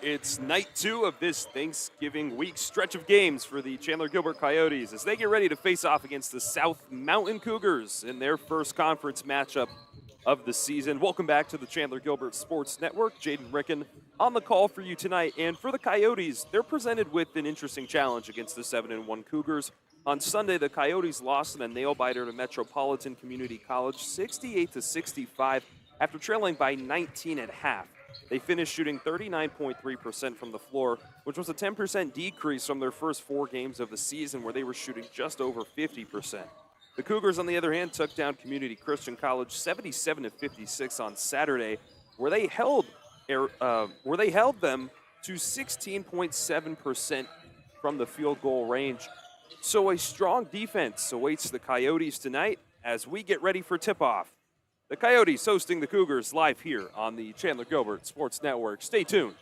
It's night 2 of this Thanksgiving week stretch of games for the Chandler-Gilbert Coyotes as they get ready to face off against the South Mountain Cougars in their first conference matchup of the season. Welcome back to the Chandler-Gilbert Sports Network. Jaden Ricken on the call for you tonight. And for the Coyotes, they're presented with an interesting challenge against the 7-1 Cougars. On Sunday, the Coyotes lost in a nail-biter to Metropolitan Community College 68-65 after trailing by 19 at half. They finished shooting 39.3% from the floor, which was a 10% decrease from their first 4 games of the season where they were shooting just over 50%. The Cougars, on the other hand, took down Community Christian College 77-56 on Saturday, where they held them to 16.7% from the field goal range. So a strong defense awaits the Coyotes tonight as we get ready for tip-off. The Coyotes hosting the Cougars live here on the Chandler-Gilbert Sports Network. Stay tuned.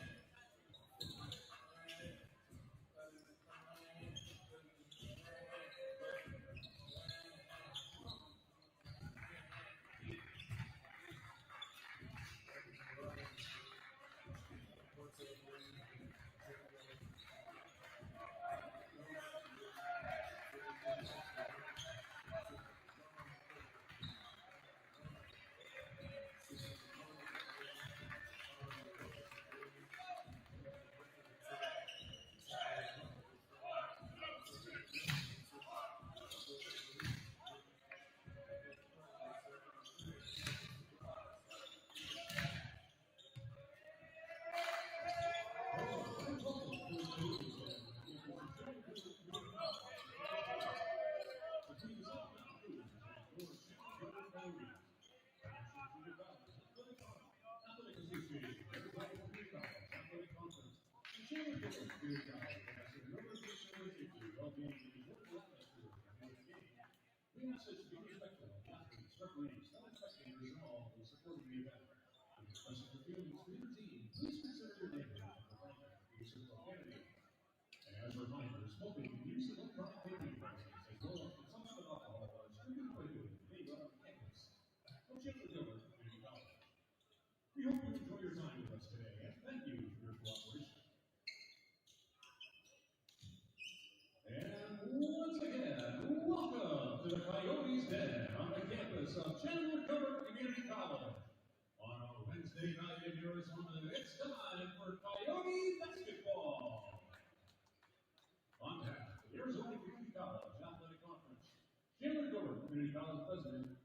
Once again, welcome to the Coyotes Den on the campus of Chandler-Gilbert Community College. On a Wednesday night in Arizona, it's time for Coyote basketball. On tap, the Arizona Community College Athletic Conference, Chandler-Gilbert Community College President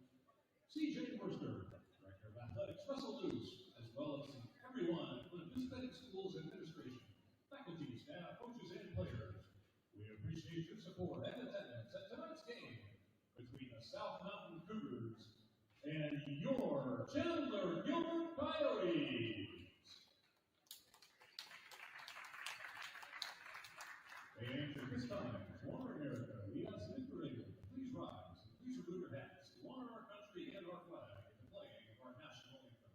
CJ Worcester, Director of Athletics Russell Luce, as well as everyone from the participating schools administration, faculty, staff, coaches, and players. We appreciate your support and attendance at tonight's game between the South Mountain Cougars and your Chandler-Gilbert Coyotes. And at this time, to honor America, we ask the parade. Please rise and please remove your hats to honor our country and our flag with the playing of our national anthem.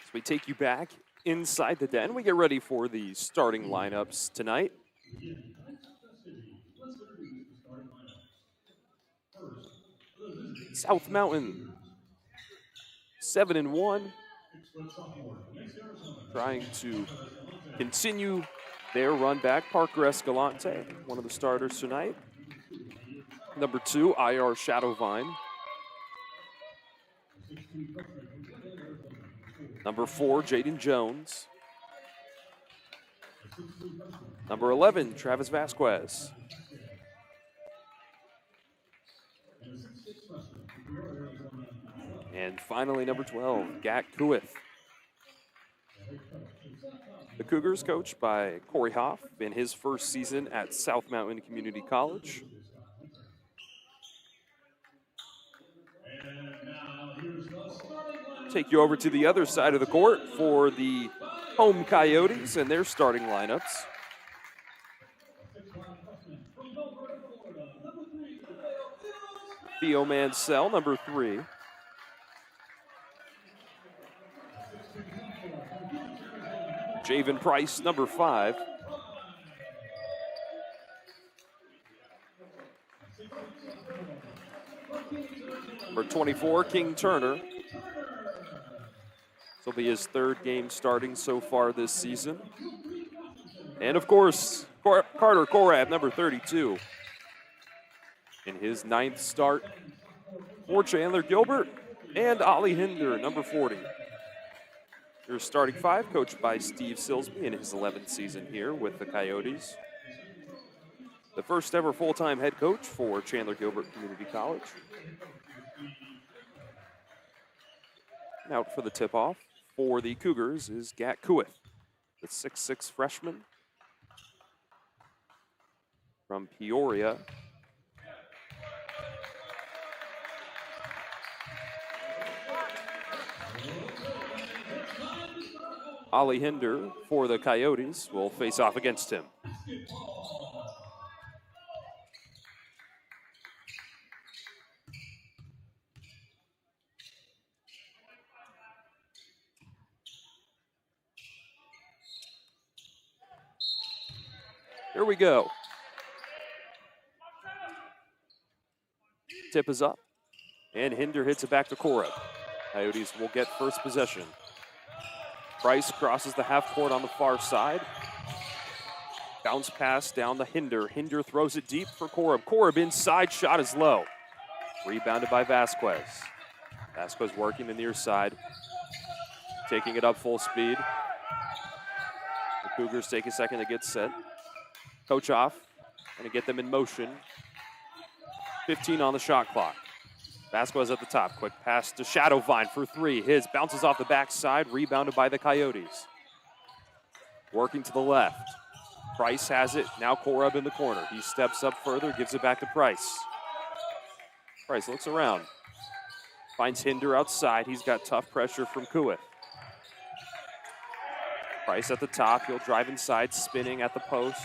As we take you back inside the den, we get ready for the starting lineups tonight. South Mountain, 7-1, trying to continue their run back. Parker Escalante, one of the starters tonight. Number 2, IR Shadowvine. Number 4, Jaden Jones. Number 11, Travis Vasquez. And finally, number 12, Gat Kuith. The Cougars, coached by Corey Hoff in his first season at South Mountain Community College. Take you over to the other side of the court for the home Coyotes and their starting lineups. Theo Mansell, number 3. Javen Price, number 5. Number 24, King Turner. This will be his 3rd game starting so far this season. And of course, Carter Korab, number 32. In his 9th start for Chandler-Gilbert. And Ollie Hinder, number 40. Your starting 5, coached by Steve Silsby in his 11th season here with the Coyotes. The first ever full-time head coach for Chandler-Gilbert Community College. And out for the tip-off for the Cougars is Gat Kuith, the 6'6" freshman from Peoria. Ollie Hinder for the Coyotes will face off against him. Here we go. Tip is up, and Hinder hits it back to Korab. Coyotes will get first possession. Price crosses the half court on the far side. Bounce pass down to Hinder. Hinder throws it deep for Korab. Korab inside, shot is low. Rebounded by Vasquez. Vasquez working the near side. Taking it up full speed. The Cougars take a second to get set. Coach off, going to get them in motion. 15 on the shot clock. Vasquez at the top. Quick pass to Shadowvine for 3. His bounces off the backside, rebounded by the Coyotes. Working to the left. Price has it. Now Korab in the corner. He steps up further, gives it back to Price. Price looks around. Finds Hinder outside. He's got tough pressure from Kuith. Price at the top. He'll drive inside, spinning at the post.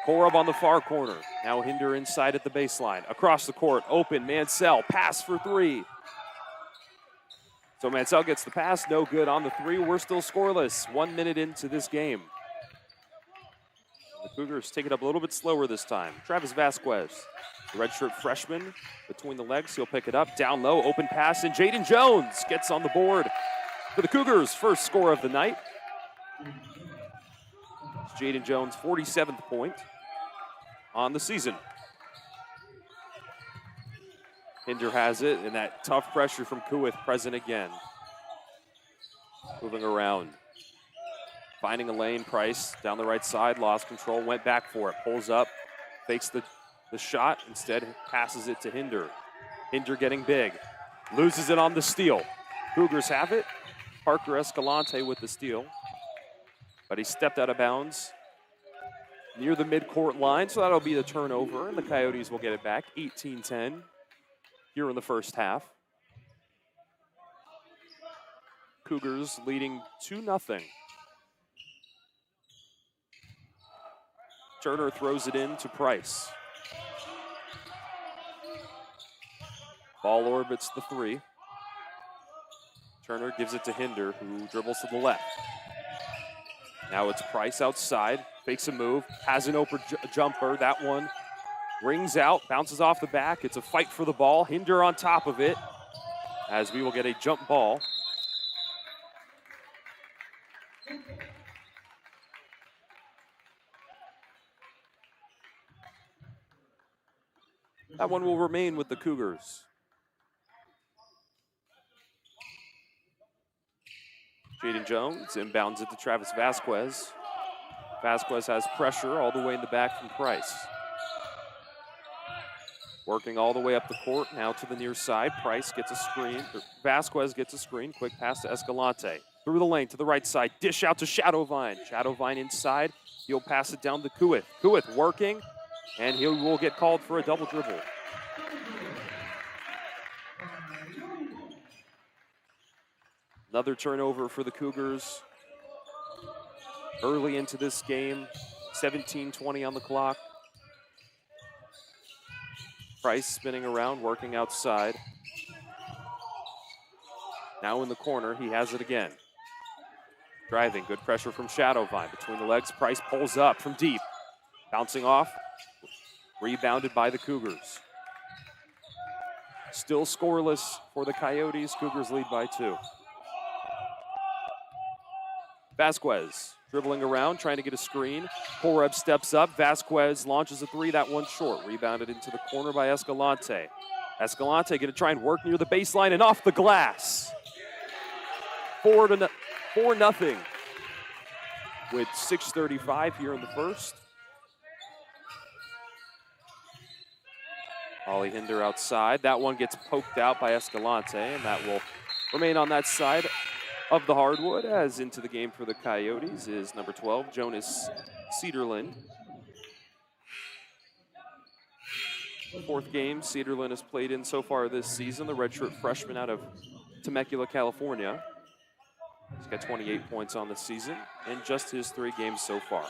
Korab on the far corner. Now Hinder inside at the baseline. Across the court, open, Mansell, pass for 3. So Mansell gets the pass, no good on the 3. We're still scoreless, 1 minute into this game. The Cougars take it up a little bit slower this time. Travis Vasquez, the redshirt freshman, between the legs, he'll pick it up. Down low, open pass, and Jaden Jones gets on the board for the Cougars' first score of the night. Jaden Jones' 47th point on the season. Hinder has it, and that tough pressure from Kuith present again. Moving around. Finding a lane, Price down the right side, lost control, went back for it, pulls up, fakes the shot, instead passes it to Hinder. Hinder getting big, loses it on the steal. Cougars have it. Parker Escalante with the steal. But he stepped out of bounds near the midcourt line, so that'll be the turnover, and the Coyotes will get it back, 18-10 here in the first half. Cougars leading 2-0. Turner throws it in to Price. Ball orbits the 3. Turner gives it to Hinder, who dribbles to the left. Now it's Price outside, fakes a move, has an open jumper. That one Rings out, bounces off the back. It's a fight for the ball. Hinder on top of it, as we will get a jump ball. That one will remain with the Cougars. Jaden Jones inbounds it to Travis Vasquez. Vasquez has pressure all the way in the back from Price. Working all the way up the court, now to the near side. Price gets a screen. Vasquez gets a screen. Quick pass to Escalante. Through the lane to the right side. Dish out to Shadowvine. Shadowvine inside. He'll pass it down to Kuith. Kuith working, and he will get called for a double dribble. Another turnover for the Cougars. Early into this game, 17:20 on the clock. Price spinning around, working outside. Now in the corner, he has it again. Driving, good pressure from Shadowvine. Between the legs, Price pulls up from deep. Bouncing off, rebounded by the Cougars. Still scoreless for the Coyotes. Cougars lead by 2. Vasquez dribbling around, trying to get a screen. Koreb steps up. Vasquez launches a 3. That one short. Rebounded into the corner by Escalante. Escalante going to try and work near the baseline and off the glass. 4-0 with 6:35 here in the first. Ollie Hinder outside. That one gets poked out by Escalante, and that will remain on that side of the hardwood. As into the game for the Coyotes is number 12, Jonas Cederlund. Fourth game Cederlund has played in so far this season, the redshirt freshman out of Temecula, California. He's got 28 points on the season in just his 3 games so far.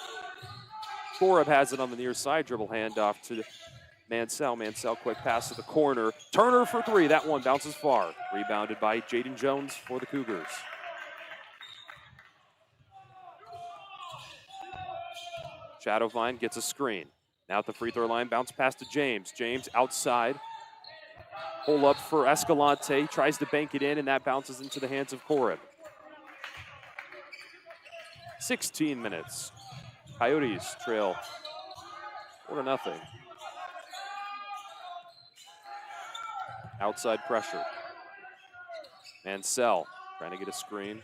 Koreb has it on the near side, dribble handoff to Mansell. Mansell quick pass to the corner. Turner for 3, that one bounces far. Rebounded by Jaden Jones for the Cougars. Shadowvine gets a screen. Now at the free throw line, bounce pass to James. James outside. Pull up for Escalante. Tries to bank it in, and that bounces into the hands of Koreb. 16 minutes. Coyotes trail 4-0. Outside pressure. Mansell trying to get a screen.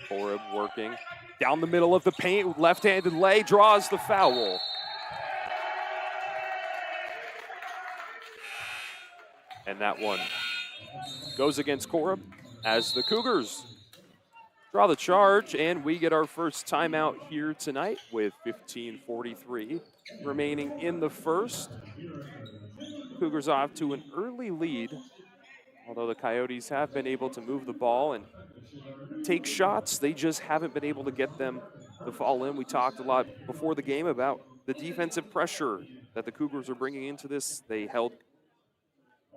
Koreb working. Down the middle of the paint, left-handed lay, draws the foul. And that one goes against Koreb as the Cougars draw the charge, and we get our first timeout here tonight with 15:43 remaining in the first. Cougars off to an early lead, although the Coyotes have been able to move the ball and take shots. They just haven't been able to get them to fall in. We talked a lot before the game about the defensive pressure that the Cougars are bringing into this. They held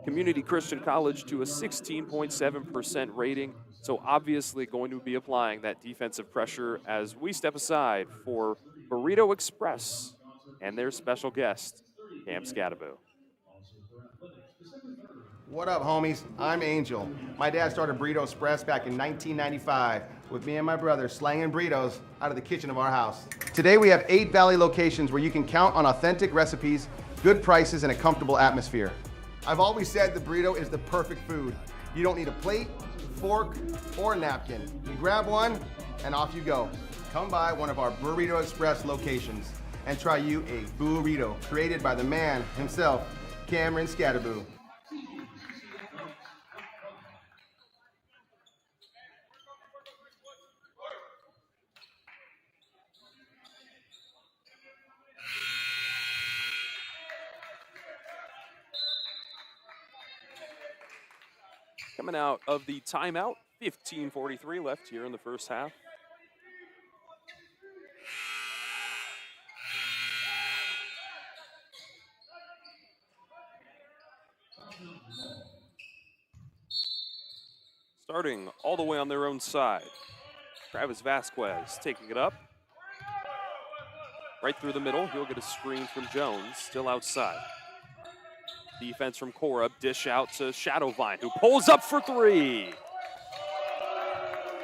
Community Christian College to a 16.7% rating, so obviously going to be applying that defensive pressure as we step aside for Burrito Express and their special guest, Cam Scadaboo. What up, homies? I'm Angel. My dad started Burrito Express back in 1995 with me and my brother slanging burritos out of the kitchen of our house. Today we have 8 Valley locations where you can count on authentic recipes, good prices, and a comfortable atmosphere. I've always said the burrito is the perfect food. You don't need a plate, fork, or napkin. You grab one and off you go. Come by one of our Burrito Express locations and try you a burrito created by the man himself, Cameron Scadaboo. Coming out of the timeout, 15:43 left here in the first half. Starting all the way on their own side. Travis Vasquez taking it up. Right through the middle. He'll get a screen from Jones, still outside. Defense from Korup, dish out to Shadowvine, who pulls up for three.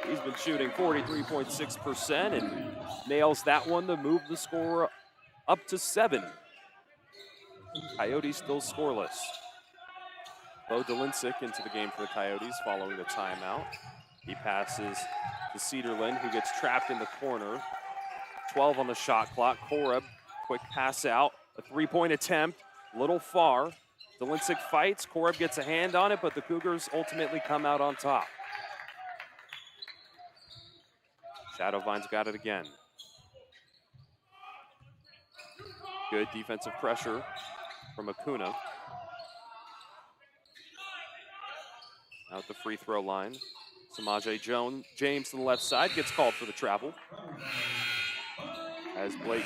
He's been shooting 43.6% and nails that one to move the score up to 7. Coyotes still scoreless. Bo Dolinsik into the game for the Coyotes following the timeout. He passes to Cedarland, who gets trapped in the corner. 12 on the shot clock. Korup, quick pass out. A three-point attempt, little far. Dolinsik fights. Korup gets a hand on it, but the Cougars ultimately come out on top. Shadowvine's got it again. Good defensive pressure from Acuna. Out the free throw line. Samaje James to the left side gets called for the travel. As Blake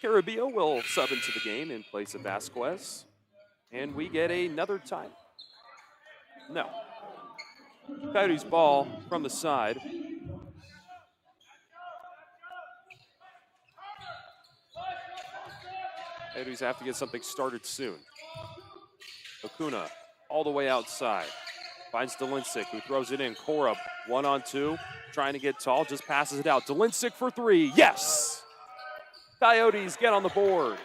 Carabio will sub into the game in place of Vasquez. And we get another time. No. Coyotes ball from the side. Coyotes have to get something started soon. Acuna all the way outside. Finds Dolinsik, who throws it in. Korup, 1-on-2, trying to get tall, just passes it out. Dolinsik for three, yes! Coyotes get on the board.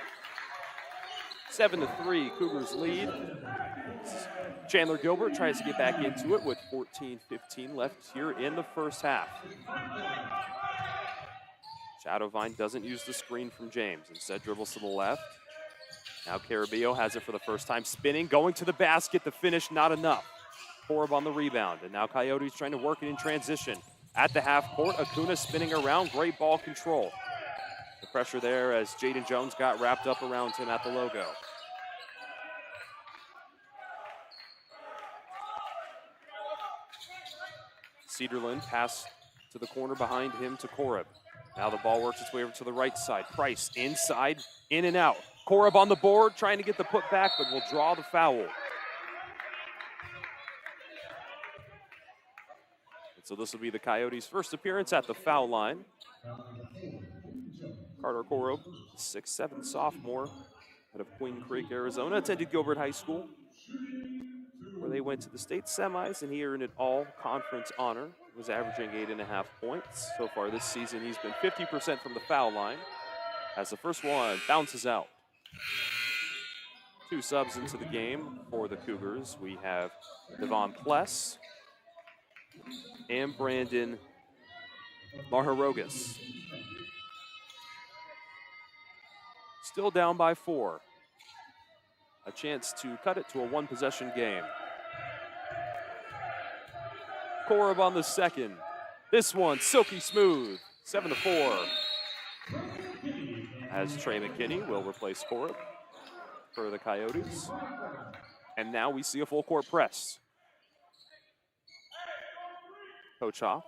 7-3, Cougars lead. Chandler-Gilbert tries to get back into it with 14:15 left here in the first half. Shadowvine doesn't use the screen from James. Instead dribbles to the left. Now Carabio has it for the first time, spinning, going to the basket. The finish not enough. Korup on the rebound, and now Coyotes trying to work it in transition. At the half court, Acuna spinning around, great ball control. The pressure there as Jaden Jones got wrapped up around him at the logo. Cedarland pass to the corner behind him to Korup. Now the ball works its way over to the right side. Price inside, in and out. Korup on the board, trying to get the putback, but will draw the foul. And so this will be the Coyotes' first appearance at the foul line. Carter Korup, 6'7" sophomore out of Queen Creek, Arizona, attended Gilbert High School, where they went to the state semis, and he earned an all-conference honor. Was averaging 8.5 points. So far this season, he's been 50% from the foul line. As the first one bounces out. 2 subs into the game for the Cougars. We have Devon Pless and Brandon Maharogas. Still down by 4. A chance to cut it to a 1-possession game. Korup on the second. This one, silky smooth, 7-4. As Trey McKinney will replace Korup for the Coyotes. And now we see a full court press. Coach Hoff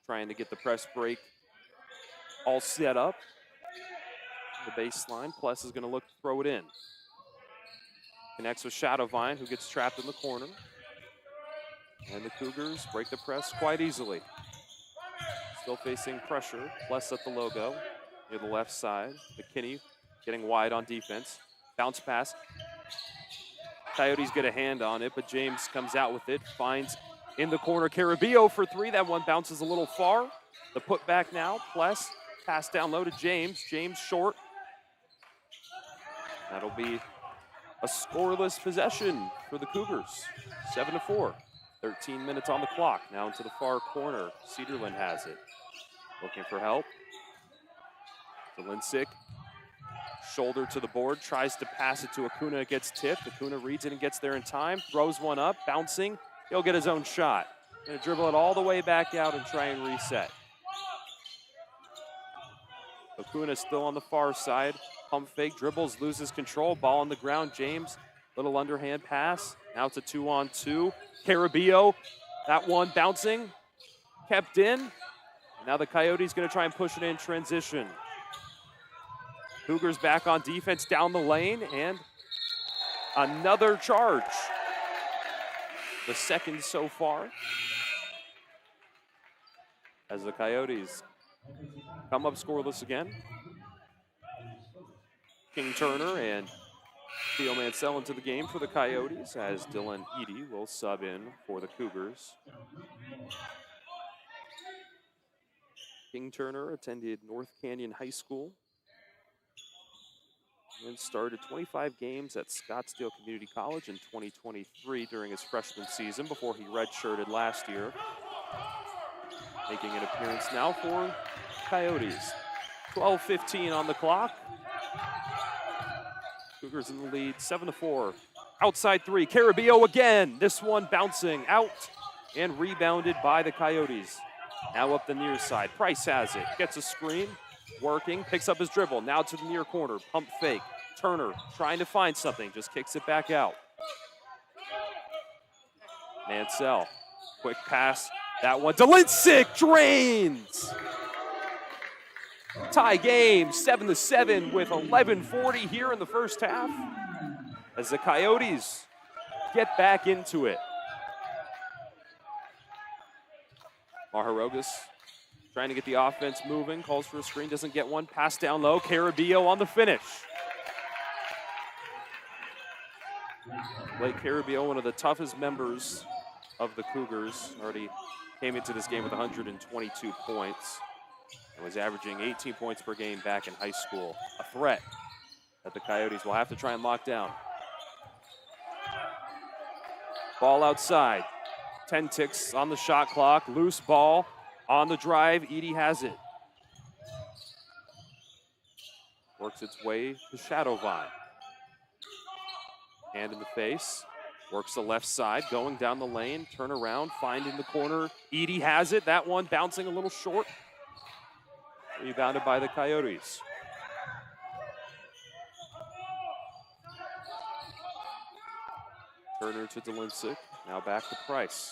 trying to get the press break all set up. The baseline, Pless is gonna look to throw it in. Connects with Shadowvine, who gets trapped in the corner. And the Cougars break the press quite easily. Still facing pressure. Pless at the logo near the left side. McKinney getting wide on defense. Bounce pass. Coyotes get a hand on it, but James comes out with it. Finds in the corner Carabio for 3. That one bounces a little far. The putback now. Pless pass down low to James. James short. That'll be a scoreless possession for the Cougars. 7-4. 13 minutes on the clock. Now into the far corner. Cedarland has it. Looking for help. Dolinsik. Shoulder to the board. Tries to pass it to Acuna. It gets tipped. Acuna reads it and gets there in time. Throws one up. Bouncing. He'll get his own shot. Gonna dribble it all the way back out and try and reset. Acuna still on the far side. Pump fake. Dribbles. Loses control. Ball on the ground. James. Little underhand pass. Now it's a 2-on-2. Carabio, that one bouncing, kept in. Now the Coyotes gonna try and push it in transition. Cougars back on defense down the lane, and another charge. The second so far. As the Coyotes come up scoreless again. King Turner and Theo Mansell into the game for the Coyotes, as Dylan Eady will sub in for the Cougars. King Turner attended North Canyon High School and started 25 games at Scottsdale Community College in 2023 during his freshman season before he redshirted last year. Making an appearance now for Coyotes. 12:15 on the clock. Cougars in the lead, 7-4. Outside three, Carabio again. This one bouncing out and rebounded by the Coyotes. Now up the near side. Price has it, gets a screen, working, picks up his dribble. Now to the near corner, pump fake. Turner trying to find something, just kicks it back out. Mansell, quick pass. That one, Delincic drains. Tie game, 7-7 with 11:40 here in the first half as the Coyotes get back into it. Maharogas trying to get the offense moving, calls for a screen, doesn't get one, pass down low, Carabio on the finish. Blake Carabio, one of the toughest members of the Cougars, already came into this game with 122 points. And was averaging 18 points per game back in high school. A threat that the Coyotes will have to try and lock down. Ball outside. 10 ticks on the shot clock. Loose ball on the drive. Eady has it. Works its way to Shadowvine. Hand in the face. Works the left side, going down the lane. Turn around, finding the corner. Eady has it. That one bouncing a little short. Rebounded by the Coyotes. Turner to Delincic. Now back to Price.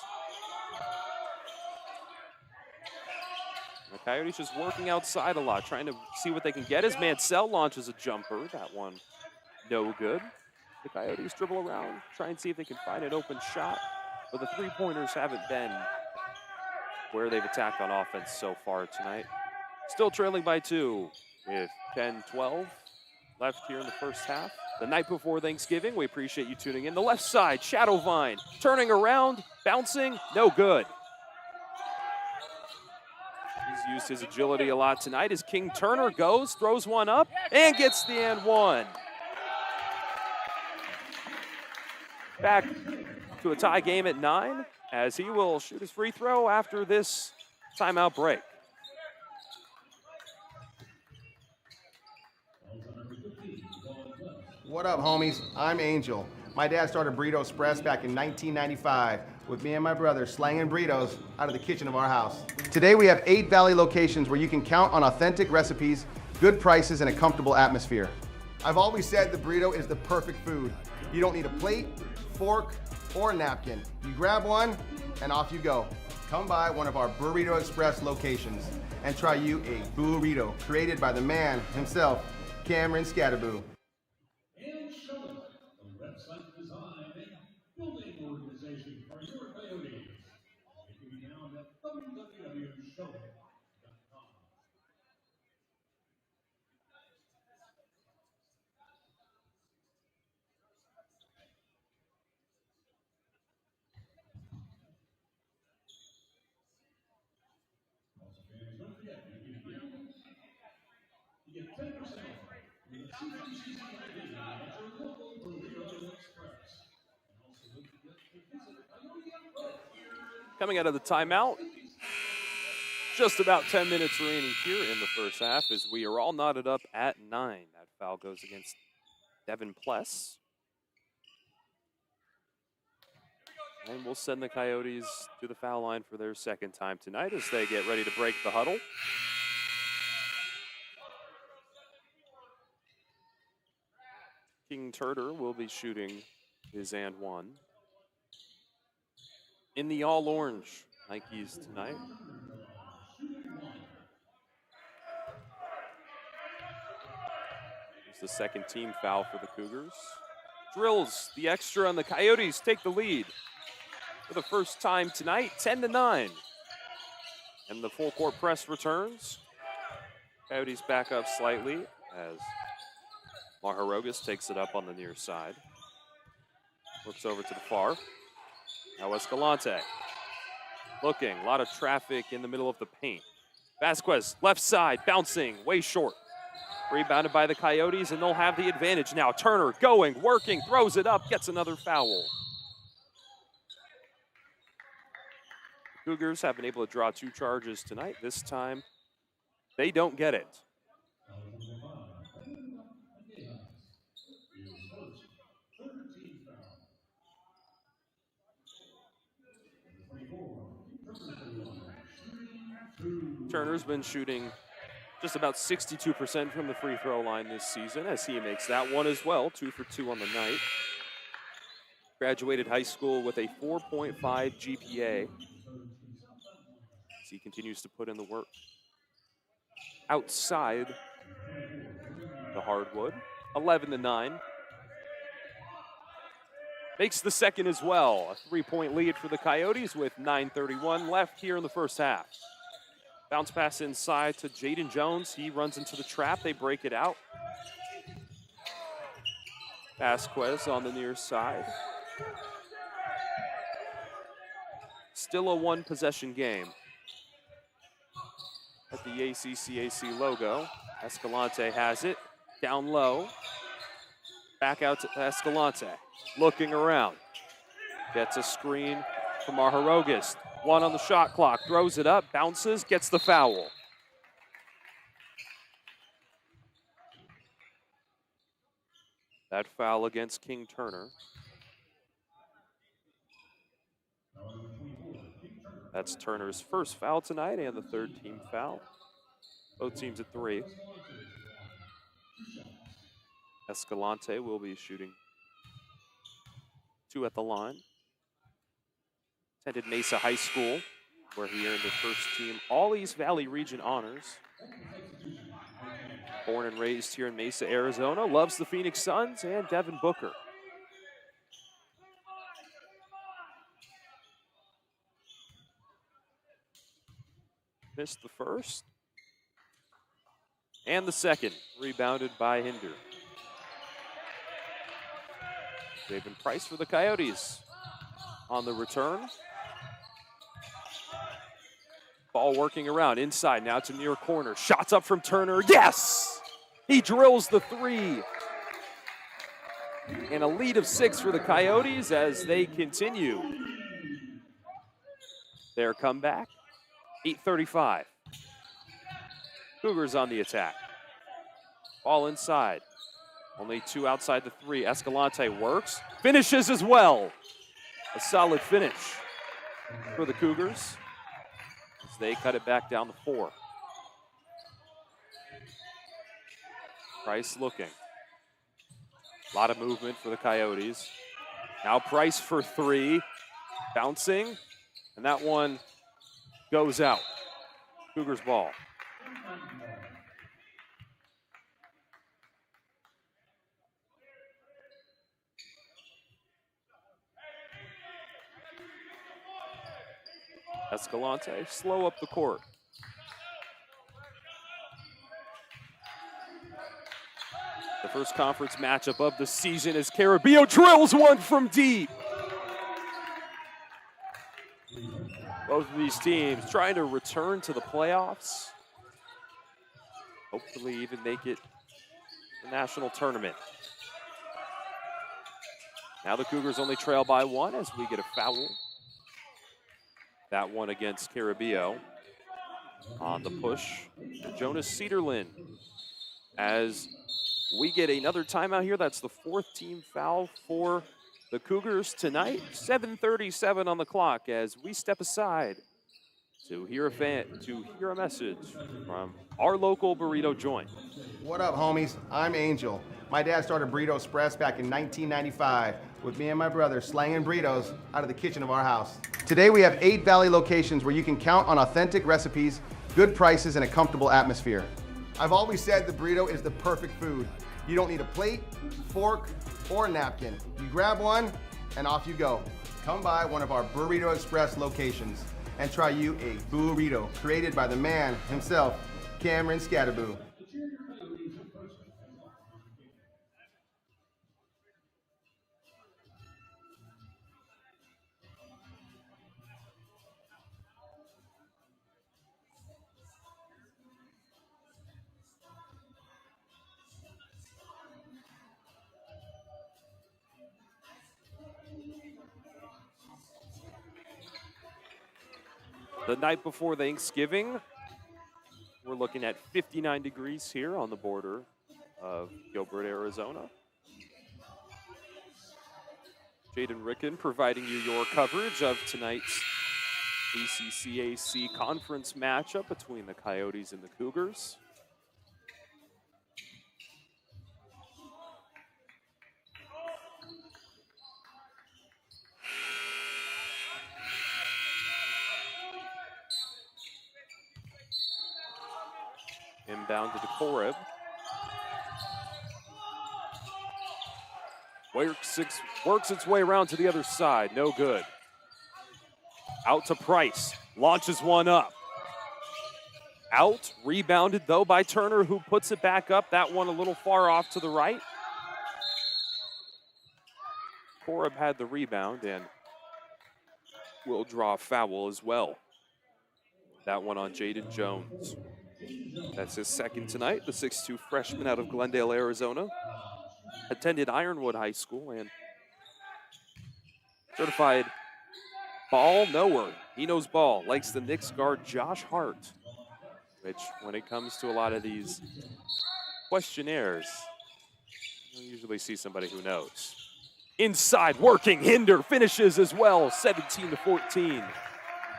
The Coyotes just working outside a lot, trying to see what they can get as Mansell launches a jumper. That one no good. The Coyotes dribble around, try and see if they can find an open shot. But the three-pointers haven't been where they've attacked on offense so far tonight. Still trailing by 2 with 10-12 left here in the first half. The night before Thanksgiving, we appreciate you tuning in. The left side, Shadowvine, turning around, bouncing, no good. He's used his agility a lot tonight as King Turner goes, throws one up, and gets the and one. Back to a tie game at 9 as he will shoot his free throw after this timeout break. What up, homies? I'm Angel. My dad started Burrito Express back in 1995 with me and my brother slanging burritos out of the kitchen of our house. Today we have 8 Valley locations where you can count on authentic recipes, good prices, and a comfortable atmosphere. I've always said the burrito is the perfect food. You don't need a plate, fork, or a napkin. You grab one and off you go. Come by one of our Burrito Express locations and try you a burrito created by the man himself, Cameron Scatterboo. And Showing, the website design and building organization for your Coyotes. It can be found at www.showing.com. Also, fans, don't forget, you get 10% off with a CGCC ID at your local Burrito Express. And also, don't forget to visit Coyote Pro. Coming out of the timeout, just about 10 minutes remaining here in the first half as we are all knotted up at 9. That foul goes against Devin Pless. And we'll send the Coyotes to the foul line for their second time tonight as they get ready to break the huddle. King Turner will be shooting his and one. In the all-orange Nikes tonight. It's the second team foul for the Cougars. Drills the extra and the Coyotes take the lead for the first time tonight, 10-9. And the full court press returns. Coyotes back up slightly as Maharogas takes it up on the near side. Looks over to the far. Now Escalante. Looking, a lot of traffic in the middle of the paint. Vasquez, left side, bouncing, way short. Rebounded by the Coyotes, and they'll have the advantage now. Turner going, working, throws it up, gets another foul. The Cougars have been able to draw 2 charges tonight. This time, they don't get it. Turner's been shooting just about 62% from the free throw line this season, as he makes that one as well, 2 for 2 on the night. Graduated high school with a 4.5 GPA. As he continues to put in the work outside the hardwood. 11-9. Makes the second as well. A 3-point lead for the Coyotes with 9:31 left here in the first half. Bounce pass inside to Jaden Jones. He runs into the trap. They break it out. Vasquez on the near side. Still a 1-possession game. At the ACCAC logo. Escalante has it. Down low. Back out to Escalante. Looking around. Gets a screen from Maharogas. 1 on the shot clock. Throws it up. Bounces. Gets the foul. That foul against King Turner. That's Turner's first foul tonight and the 3rd team foul. Both teams at 3. Escalante will be shooting 2 at the line. Attended Mesa High School, where he earned the first team All-East Valley Region honors. Born and raised here in Mesa, Arizona, loves the Phoenix Suns and Devin Booker. Missed the first. And the second, rebounded by Hinder. David Price for the Coyotes on the return. Ball working around inside, now to near corner. Shots up from Turner, yes! He drills the 3. And a lead of 6 for the Coyotes as they continue their comeback. 8:35. Cougars on the attack. Ball inside. Only 2 outside the 3. Escalante works, finishes as well. A solid finish for the Cougars as they cut it back down to 4. Price looking. A lot of movement for the Coyotes. Now Price for 3. Bouncing. And that one goes out. Cougars ball. Escalante, slow up the court. The first conference matchup of the season as Carabeo drills one from deep. Both of these teams trying to return to the playoffs. Hopefully even make it the national tournament. Now the Cougars only trail by 1 as we get a foul. That one against Carabeo on the push. Jonas Cedarlin as we get another timeout here. That's the 4th team foul for the Cougars tonight. 7:37 on the clock as we step aside to hear a message from our local burrito joint. What up, homies? I'm Angel. My dad started Burrito Express back in 1995 with me and my brother slanging burritos out of the kitchen of our house. Today we have 8 Valley locations where you can count on authentic recipes, good prices, and a comfortable atmosphere. I've always said the burrito is the perfect food. You don't need a plate, fork, or napkin. You grab one and off you go. Come by one of our Burrito Express locations and try you a burrito created by the man himself, Cameron Scatterboo. the night before Thanksgiving. We're looking at 59 degrees here on the border of Gilbert, Arizona. Jaden Ricken providing you your coverage of tonight's CGCC conference matchup between the Coyotes and the Cougars. Inbound to Koreb. Works its way around to the other side. No good. Out to Price. Launches one up. Out. Rebounded, though, by Turner, who puts it back up. That one a little far off to the right. Koreb had the rebound and will draw a foul as well. That one on Jaden Jones. That's his second tonight. The 6'2 freshman out of Glendale, Arizona. Attended Ironwood High School and certified ball knower. He knows ball. Likes the Knicks guard Josh Hart, which when it comes to a lot of these questionnaires, you usually see somebody who knows. Inside working, Hinder finishes as well, 17-14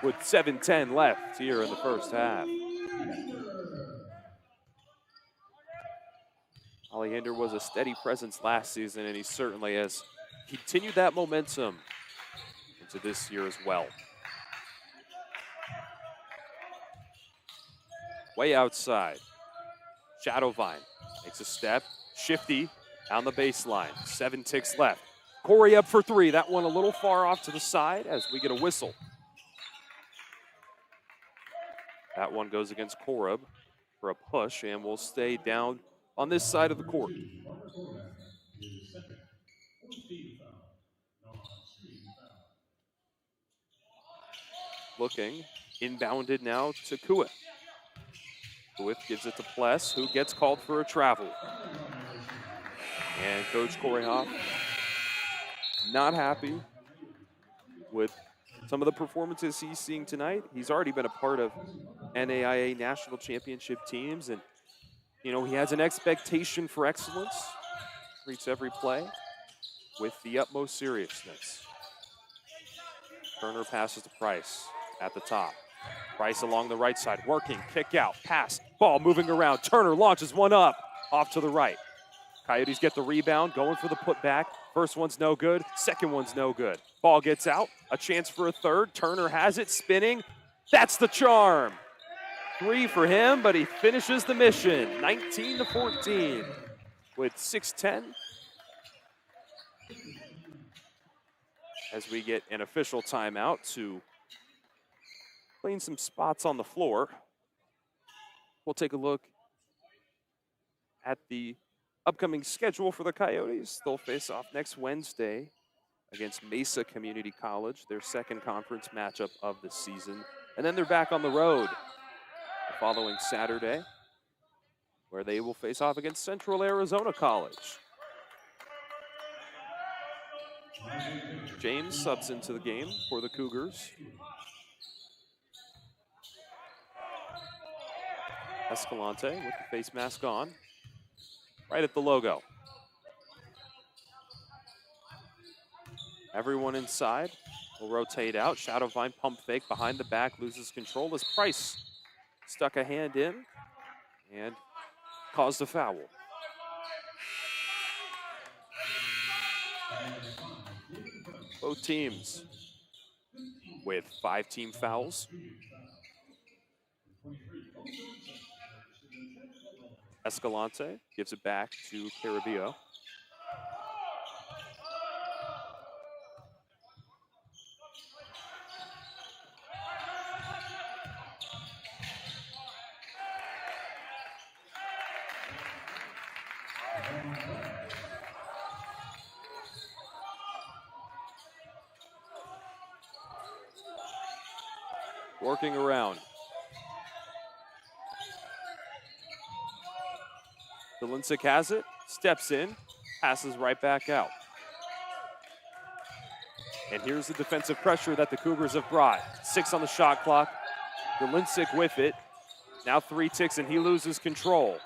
with 7:10 left here in the first half. Ollie Hinder was a steady presence last season, and he certainly has continued that momentum into this year as well. Way outside. Shadowvine makes a step. Shifty down the baseline. 7 ticks left. Corey up for three. That one a little far off to the side as we get a whistle. That one goes against Koreb for a push, and we'll stay down on this side of the court. Looking, inbounded now to Kuith. Kuith gives it to Pless, who gets called for a travel. And Coach Corey Hoff not happy with some of the performances he's seeing tonight. He's already been a part of NAIA national championship teams, and you know, he has an expectation for excellence. Treats every play with the utmost seriousness. Turner passes to Price at the top. Price along the right side, working, kick out, pass, ball moving around. Turner launches one up, off to the right. Coyotes get the rebound, going for the putback. First one's no good, second one's no good. Ball gets out, a chance for a third. Turner has it, spinning. That's the charm. 3 for him, but he finishes the mission, 19-14 with 6:10. As we get an official timeout to clean some spots on the floor, we'll take a look at the upcoming schedule for the Coyotes. They'll face off next Wednesday against Mesa Community College, their second conference matchup of the season. And then they're back on the road the following Saturday, where they will face off against Central Arizona College. James subs into the game for the Cougars. Escalante with the face mask on, right at the logo. Everyone inside will rotate out. Shadowvine pump fake behind the back, loses control as Price stuck a hand in and caused a foul. Both teams with 5 team fouls. Escalante gives it back to Carabio. Working around. Delincic has it, steps in, passes right back out. And here's the defensive pressure that the Cougars have brought. 6 on the shot clock. Galincic with it. Now 3 ticks and he loses control.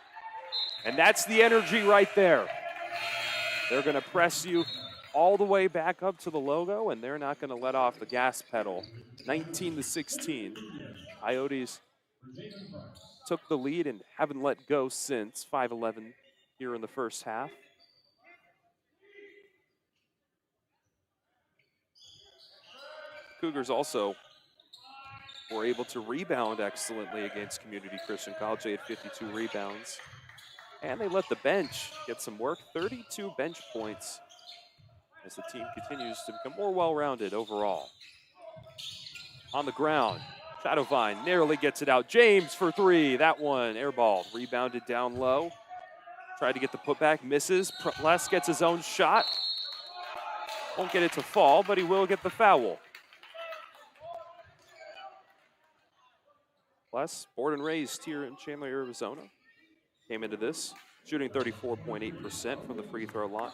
And that's the energy right there. They're going to press you all the way back up to the logo, and they're not going to let off the gas pedal. 19-16. Coyotes took the lead and haven't let go since. 5-11 here in the first half. Cougars also were able to rebound excellently against Community Christian College. They had 52 rebounds. And they let the bench get some work. 32 bench points as the team continues to become more well-rounded overall. On the ground, Shadowvine narrowly gets it out. James for 3. That one airballed, rebounded down low. Tried to get the putback, misses. Les gets his own shot. Won't get it to fall, but he will get the foul. Les, born and raised here in Chandler, Arizona. Came into this shooting 34.8% from the free throw line,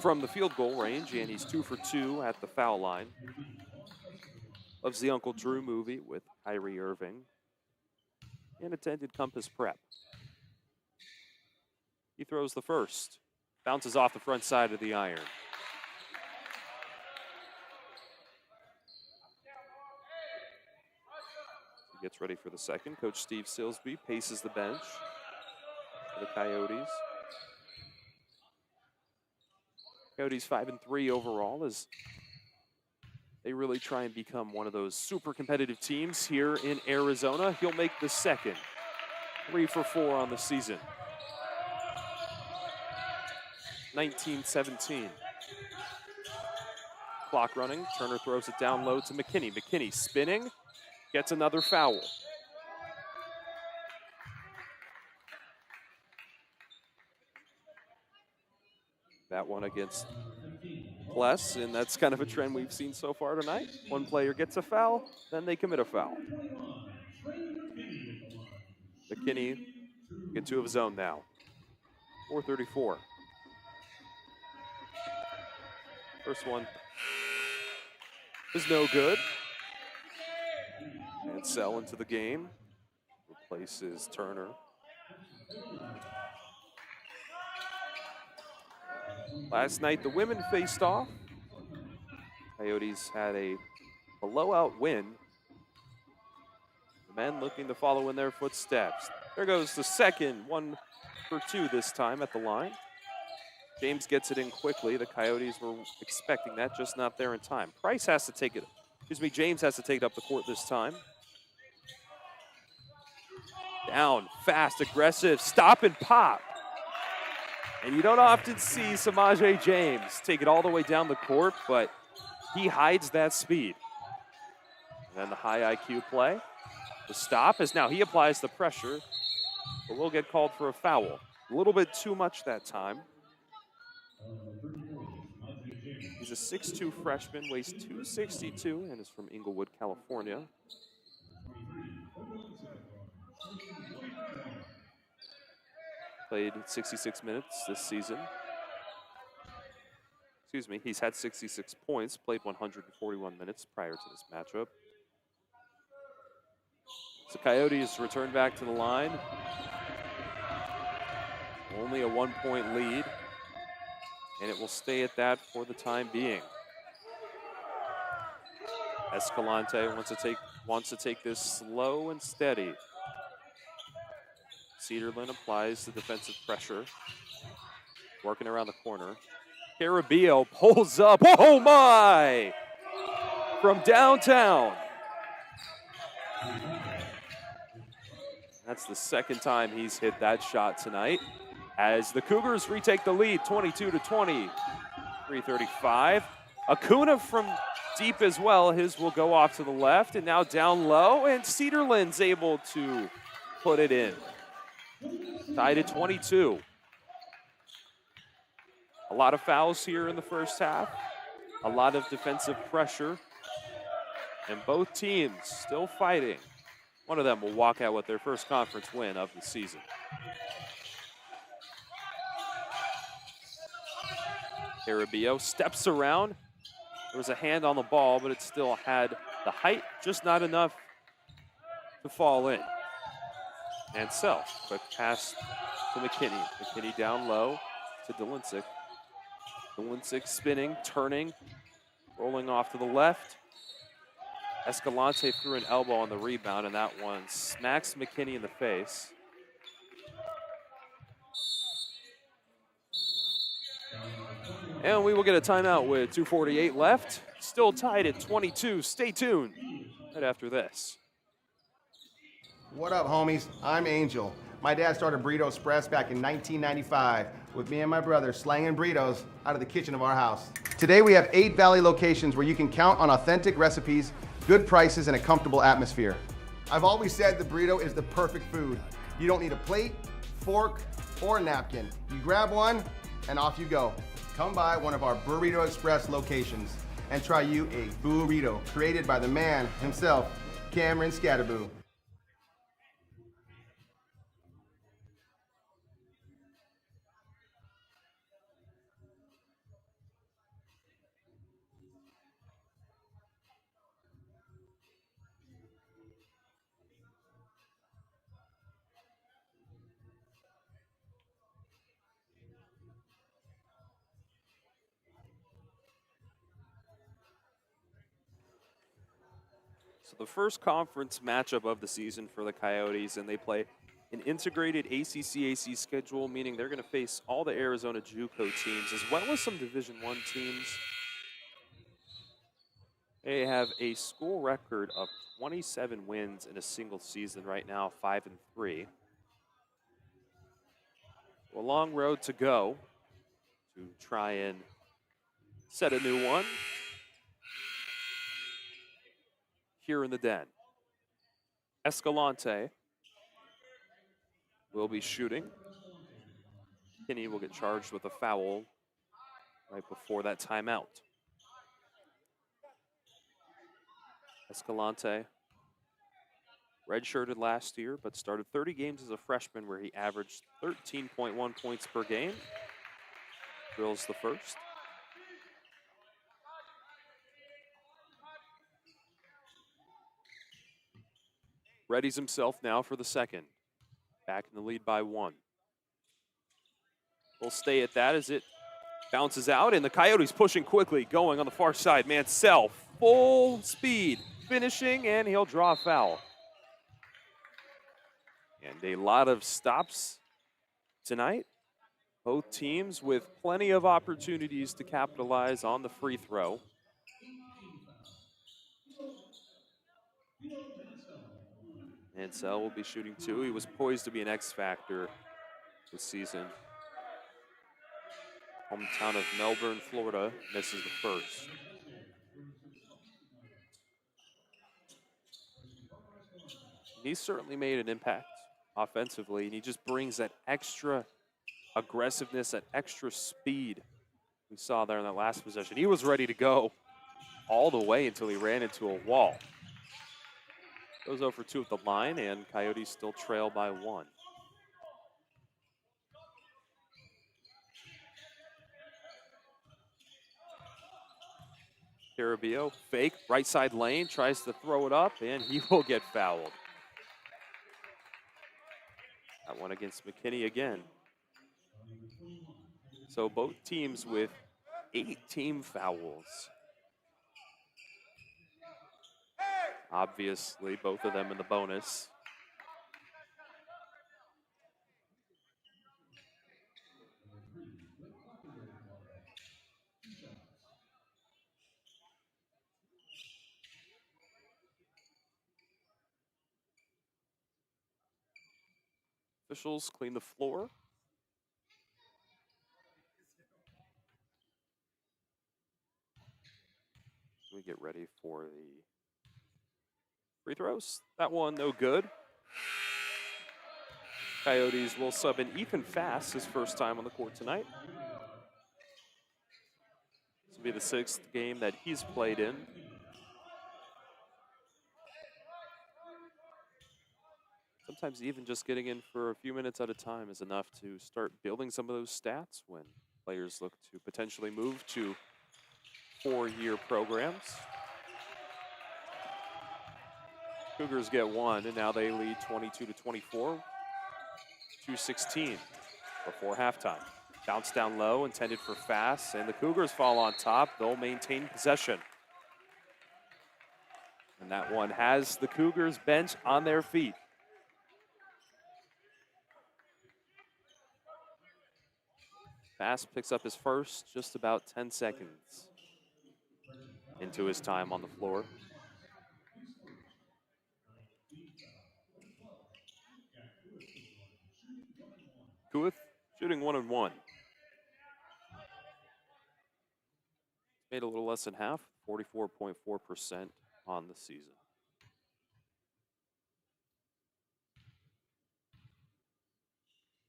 from the field goal range, and he's 2 for 2 at the foul line. Loves the Uncle Drew movie with Kyrie Irving, and attended Compass Prep. He throws the first, bounces off the front side of the iron. He gets ready for the second. Coach Steve Silsby paces the bench for the Coyotes. Coyotes 5-3 overall as they really try and become one of those super competitive teams here in Arizona. He'll make the second. 3 for 4 on the season. 19-17. Clock running. Turner throws it down low to McKinney. McKinney spinning. Gets another foul. That one against Pless, and that's kind of a trend we've seen so far tonight. One player gets a foul, then they commit a foul. McKinney get 2 of his own now. 4:34. First one is no good. And Sell into the game. Replaces Turner. Last night, the women faced off. Coyotes had a blowout win. The men looking to follow in their footsteps. There goes the second, 1 for 2 this time at the line. James gets it in quickly. The Coyotes were expecting that, just not there in time. Price has to take it. James has to take it up the court this time. Down, fast, aggressive, stop and pop. And you don't often see Samaje James take it all the way down the court, but he hides that speed. And then the high IQ play. The stop is now he applies the pressure, but will get called for a foul. A little bit too much that time. He's a 6'2 freshman, weighs 262, and is from Inglewood, California. Played 66 minutes this season. Excuse me, he's had 66 points, played 141 minutes prior to this matchup. So Coyotes return back to the line. Only a 1-point lead, and it will stay at that for the time being. Escalante wants to take this slow and steady. Cedarland applies the defensive pressure, working around the corner. Carabio pulls up. Oh my! From downtown. That's the second time he's hit that shot tonight. As the Cougars retake the lead, 22-20, 3:35. Acuna from deep as well. His will go off to the left, and now down low, and Cedarland's able to put it in. Tied at 22. A lot of fouls here in the first half. A lot of defensive pressure. And both teams still fighting. One of them will walk out with their first conference win of the season. Carabio steps around. There was a hand on the ball, but it still had the height, just not enough to to fall in. And Self, quick pass to McKinney. McKinney down low to Dolincic. Dolincic spinning, turning, rolling off to the left. Escalante threw an elbow on the rebound, and that one smacks McKinney in the face. And we will get a timeout with 2:48 left. Still tied at 22. Stay tuned right after this. What up, homies? I'm Angel. My dad started Burrito Express back in 1995 with me and my brother slanging burritos out of the kitchen of our house. Today we have 8 Valley locations where you can count on authentic recipes, good prices, and a comfortable atmosphere. I've always said the burrito is the perfect food. You don't need a plate, fork, or a napkin. You grab one and off you go. Come by one of our Burrito Express locations and try you a burrito created by the man himself, Cameron Scatterboo. So the first conference matchup of the season for the Coyotes, and they play an integrated ACC-AC schedule, meaning they're going to face all the Arizona JUCO teams as well as some Division I teams. They have a school record of 27 wins in a single season right now, 5-3. A long road to go to try and set a new one here in the Den. Escalante will be shooting. Kinney will get charged with a foul right before that timeout. Escalante redshirted last year, but started 30 games as a freshman where he averaged 13.1 points per game. Drills the first. Readies himself now for the second. Back in the lead by 1. We'll stay at that as it bounces out, and the Coyotes pushing quickly, going on the far side. Mansell, full speed, finishing, and he'll draw a foul. And a lot of stops tonight. Both teams with plenty of opportunities to capitalize on the free throw. Mansell will be shooting 2. He was poised to be an X factor this season. Hometown of Melbourne, Florida, misses the first. He's certainly made an impact offensively, and he just brings that extra aggressiveness, that extra speed we saw there in that last possession. He was ready to go all the way until he ran into a wall. Goes 0 for 2 at the line, and Coyotes still trail by 1. Carabio, fake, right side lane, tries to throw it up, and he will get fouled. That one against McKinney again. So both teams with 8 team fouls. Obviously, both of them in the bonus. Officials clean the floor. We get ready for the free throws. That one, no good. Coyotes will sub in Ethan Fast, his first time on the court tonight. This will be the 6th game that he's played in. Sometimes even just getting in for a few minutes at a time is enough to start building some of those stats when players look to potentially move to 4-year programs. Cougars get one, and now they lead 22-24, 2:16 before halftime. Bounce down low, intended for Fass, and the Cougars fall on top. They'll maintain possession. And that one has the Cougars bench on their feet. Fass picks up his first just about 10 seconds into his time on the floor. Kuith shooting 1 and 1. Made a little less than half, 44.4% on the season.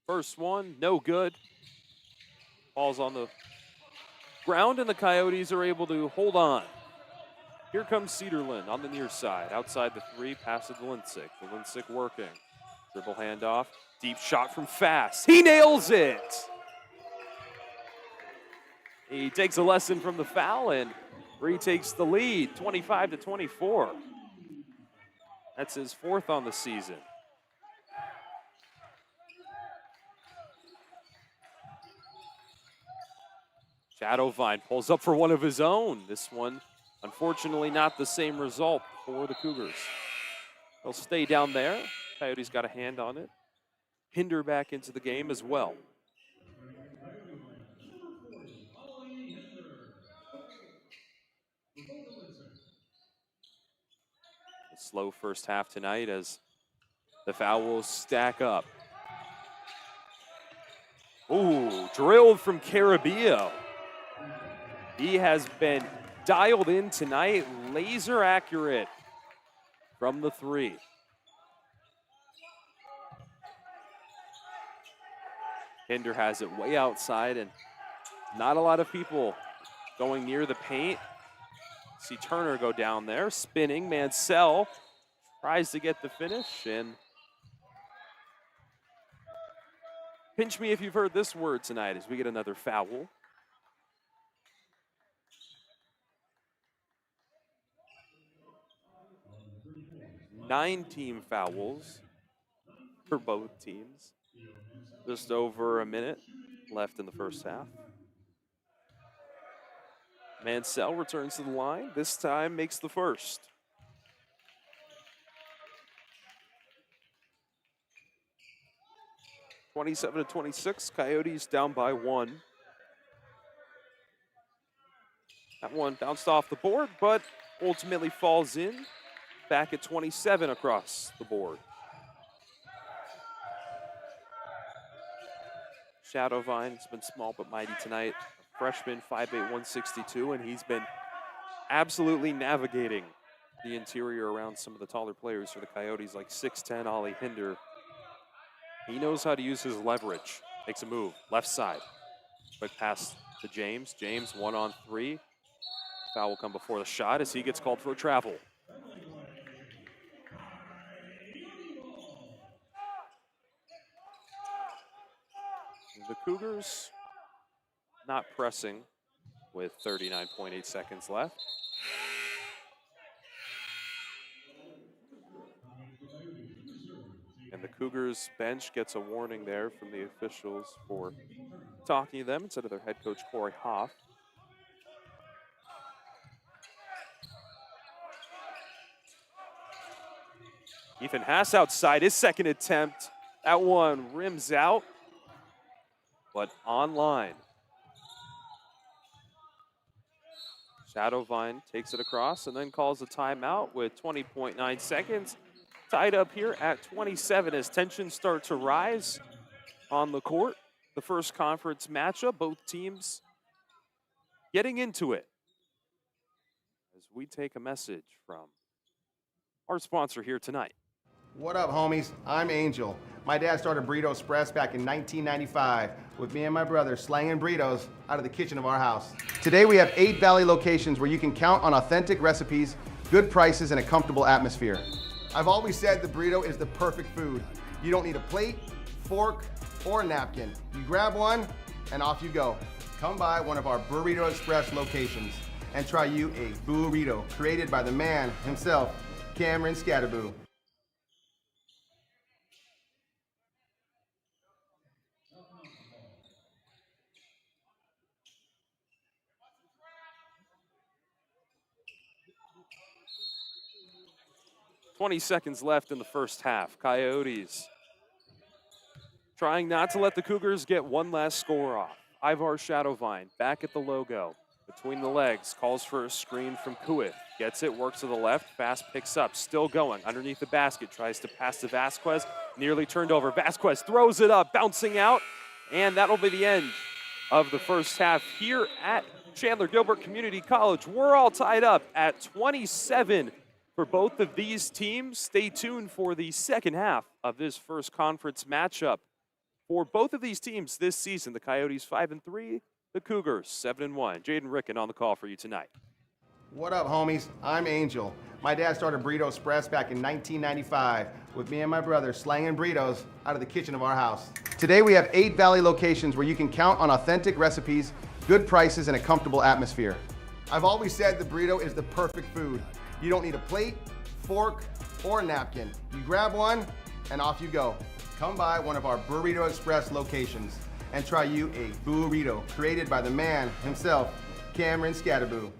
First one, no good. Ball's on the ground, and the Coyotes are able to hold on. Here comes Cedarland on the near side. Outside the three, pass it to Linsick. Linsick working. Dribble handoff. Deep shot from Fass. He nails it! He takes a lesson from the foul and retakes the lead, 25-24. That's his fourth on the season. Shadowvine pulls up for one of his own. This one, unfortunately, not the same result for the Cougars. They'll stay down there. Coyotes got a hand on it. Hinder back into the game as well. A slow first half tonight as the foul will stack up. Ooh, drilled from Carabio. He has been dialed in tonight, laser accurate from the three. Hinder has it way outside, and not a lot of people going near the paint. See Turner go down there, spinning. Mansell tries to get the finish, and pinch me if you've heard this word tonight as we get another foul. Nine team fouls for both teams. Just over a minute left in the first half. Mansell returns to the line. This time makes the first. (27-26). Coyotes down by one. That one bounced off the board, but ultimately falls in. Back at 27 across the board. Shadowvine has been small but mighty tonight. Freshman, 5'8", 162, and he's been absolutely navigating the interior around some of the taller players for the Coyotes, like 6'10", Ollie Hinder. He knows how to use his leverage. Makes a move, left side. Quick pass to James. James, 1-on-3. Foul will come before the shot as he gets called for a travel. The Cougars not pressing with 39.8 seconds left. And the Cougars bench gets a warning there from the officials for talking to them instead of their head coach, Corey Hoff. Ethan Haas outside his second attempt. That one rims out, but online. Shadowvine takes it across and then calls a timeout with 20.9 seconds. Tied up here at 27 as tensions start to rise on the court. The first conference matchup, both teams getting into it. As we take a message from our sponsor here tonight. What up, homies? I'm Angel. My dad started Burrito Express back in 1995 with me and my brother slanging burritos out of the kitchen of our house. Today we have 8 Valley locations where you can count on authentic recipes, good prices, and a comfortable atmosphere. I've always said the burrito is the perfect food. You don't need a plate, fork, or napkin. You grab one and off you go. Come by one of our Burrito Express locations and try you a burrito created by the man himself, Cameron Scatterboo. Seconds left in the first half. Coyotes trying not to let the Cougars get one last score off. Ivar Shadowvine back at the logo. Between the legs, calls for a screen from Kuith. Gets it, works to the left, fast picks up, still going. Underneath the basket, tries to pass to Vasquez, nearly turned over. Vasquez throws it up, bouncing out, and that'll be the end of the first half here at Chandler-Gilbert Community College. We're all tied up at 27 for both of these teams. Stay tuned for the second half of this first conference matchup. For both of these teams this season, the Coyotes 5-3, the Cougars 7-1. Jaden Ricken on the call for you tonight. What up, homies? I'm Angel. My dad started Burrito Express back in 1995 with me and my brother slanging burritos out of the kitchen of our house. Today we have 8 Valley locations where you can count on authentic recipes, good prices, and a comfortable atmosphere. I've always said the burrito is the perfect food. You don't need a plate, fork, or a napkin. You grab one and off you go. Come by one of our Burrito Express locations and try you a burrito created by the man himself, Cameron Scatterboo.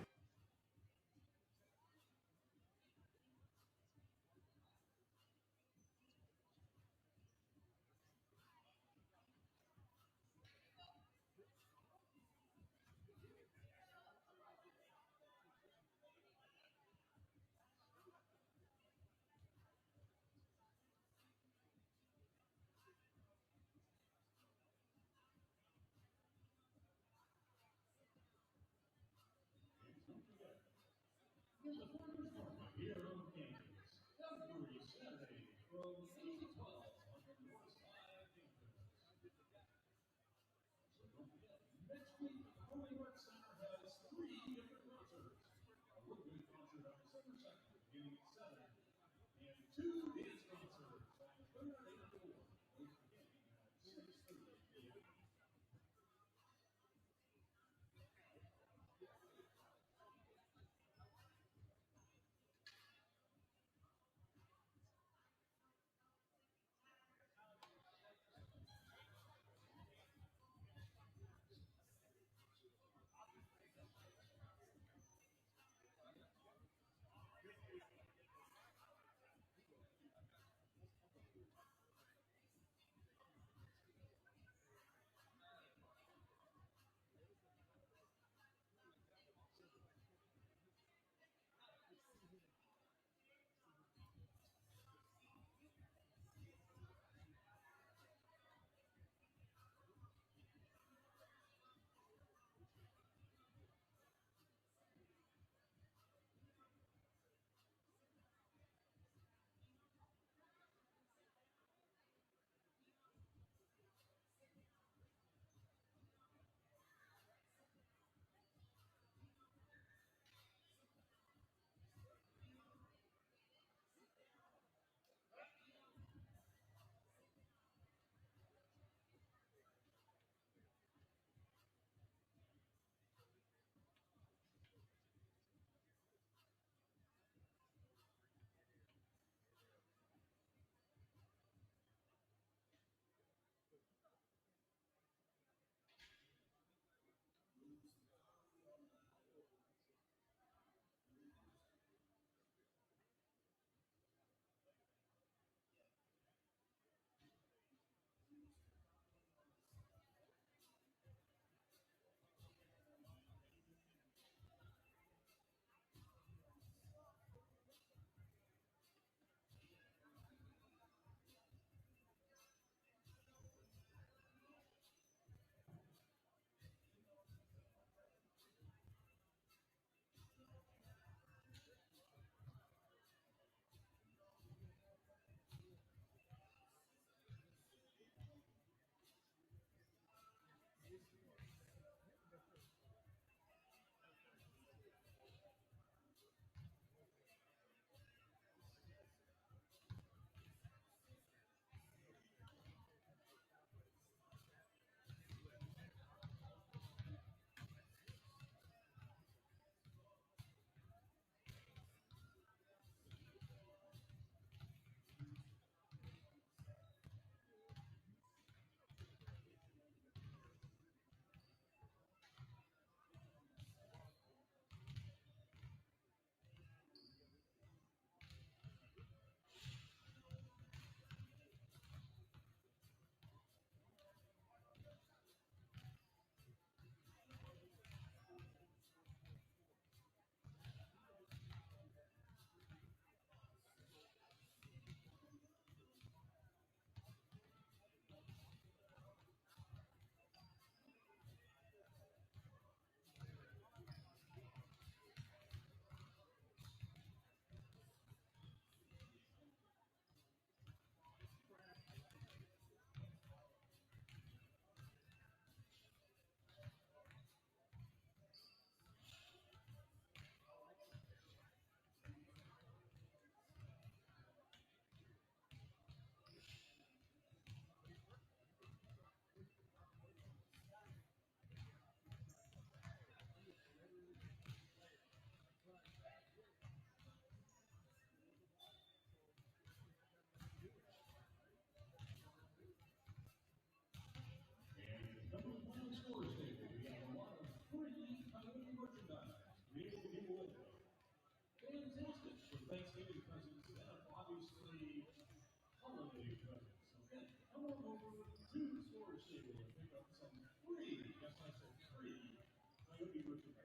Coyote merchandise.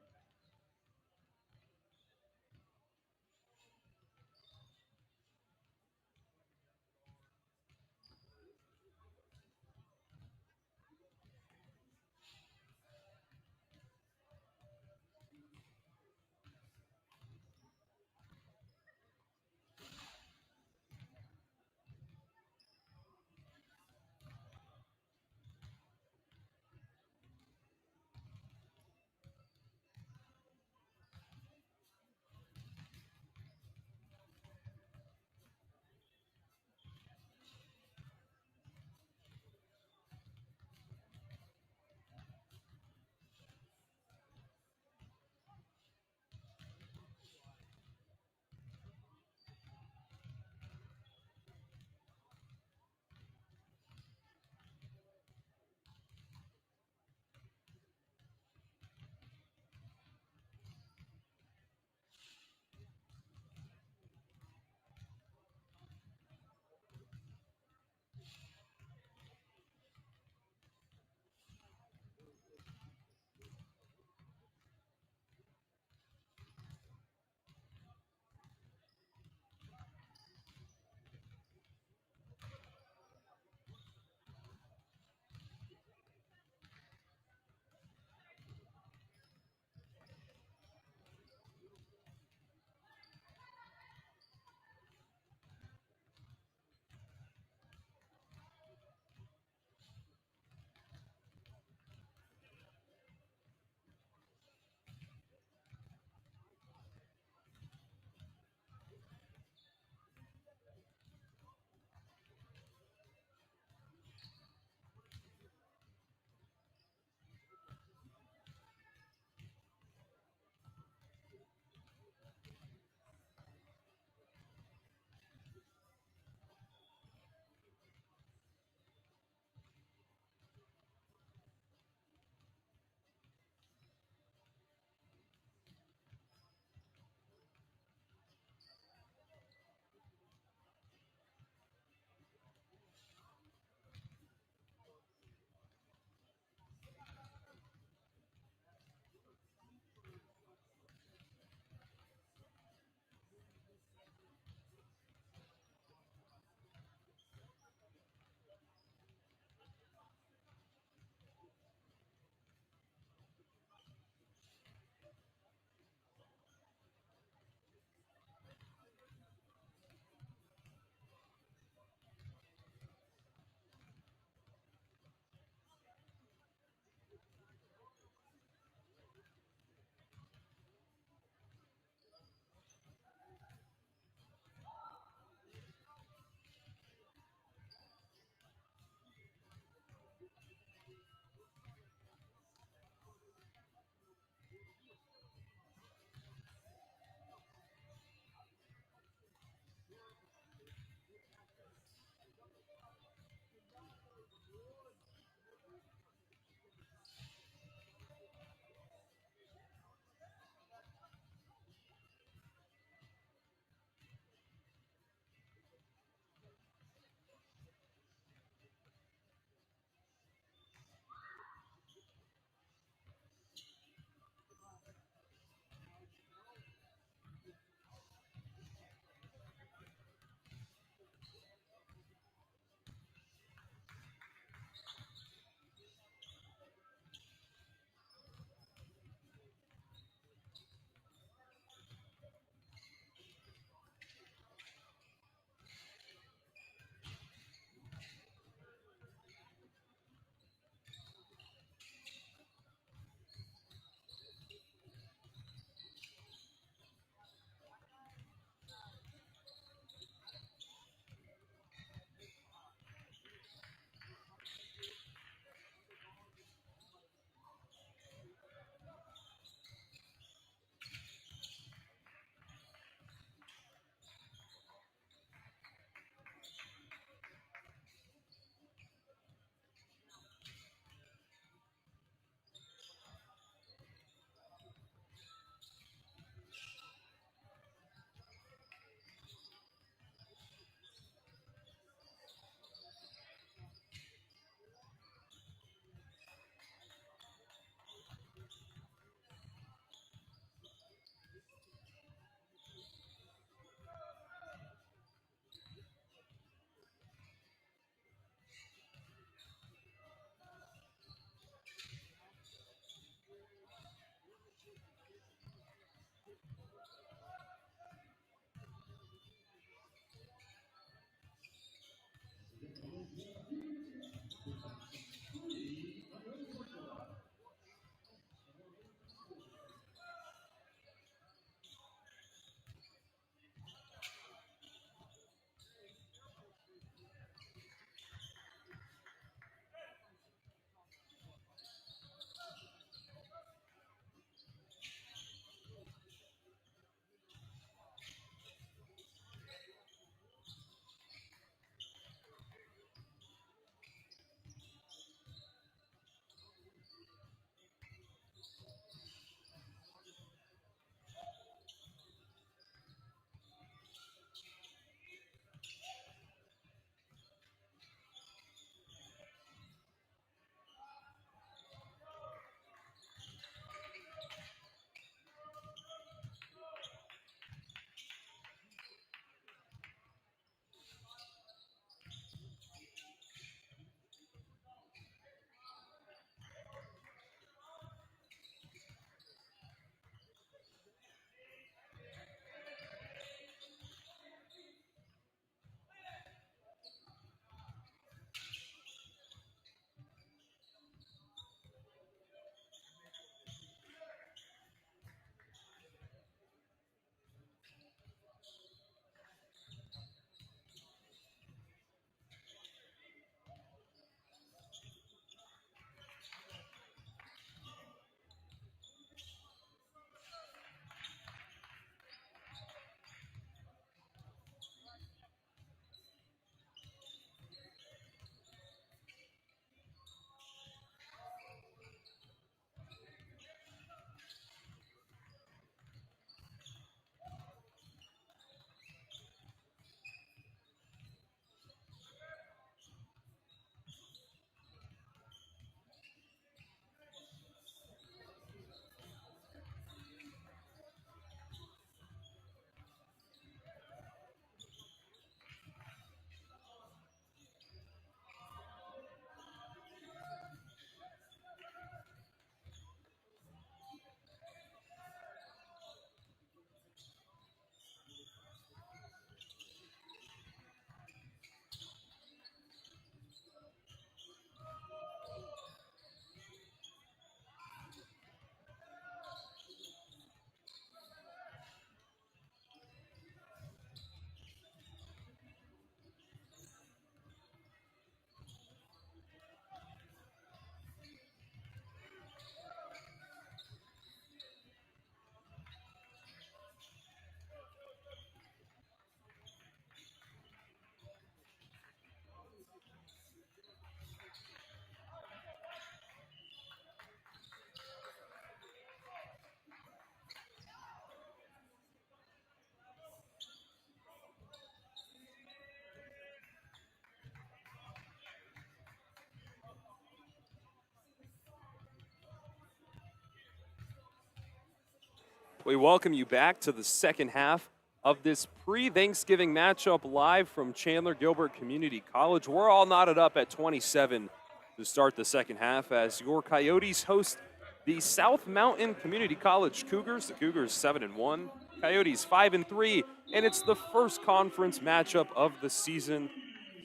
We welcome you back to the second half of this pre-Thanksgiving matchup live from Chandler-Gilbert Community College. We're all knotted up at 27 to start the second half as your Coyotes host the South Mountain Community College Cougars. The Cougars 7-1, Coyotes 5-3, and it's the first conference matchup of the season.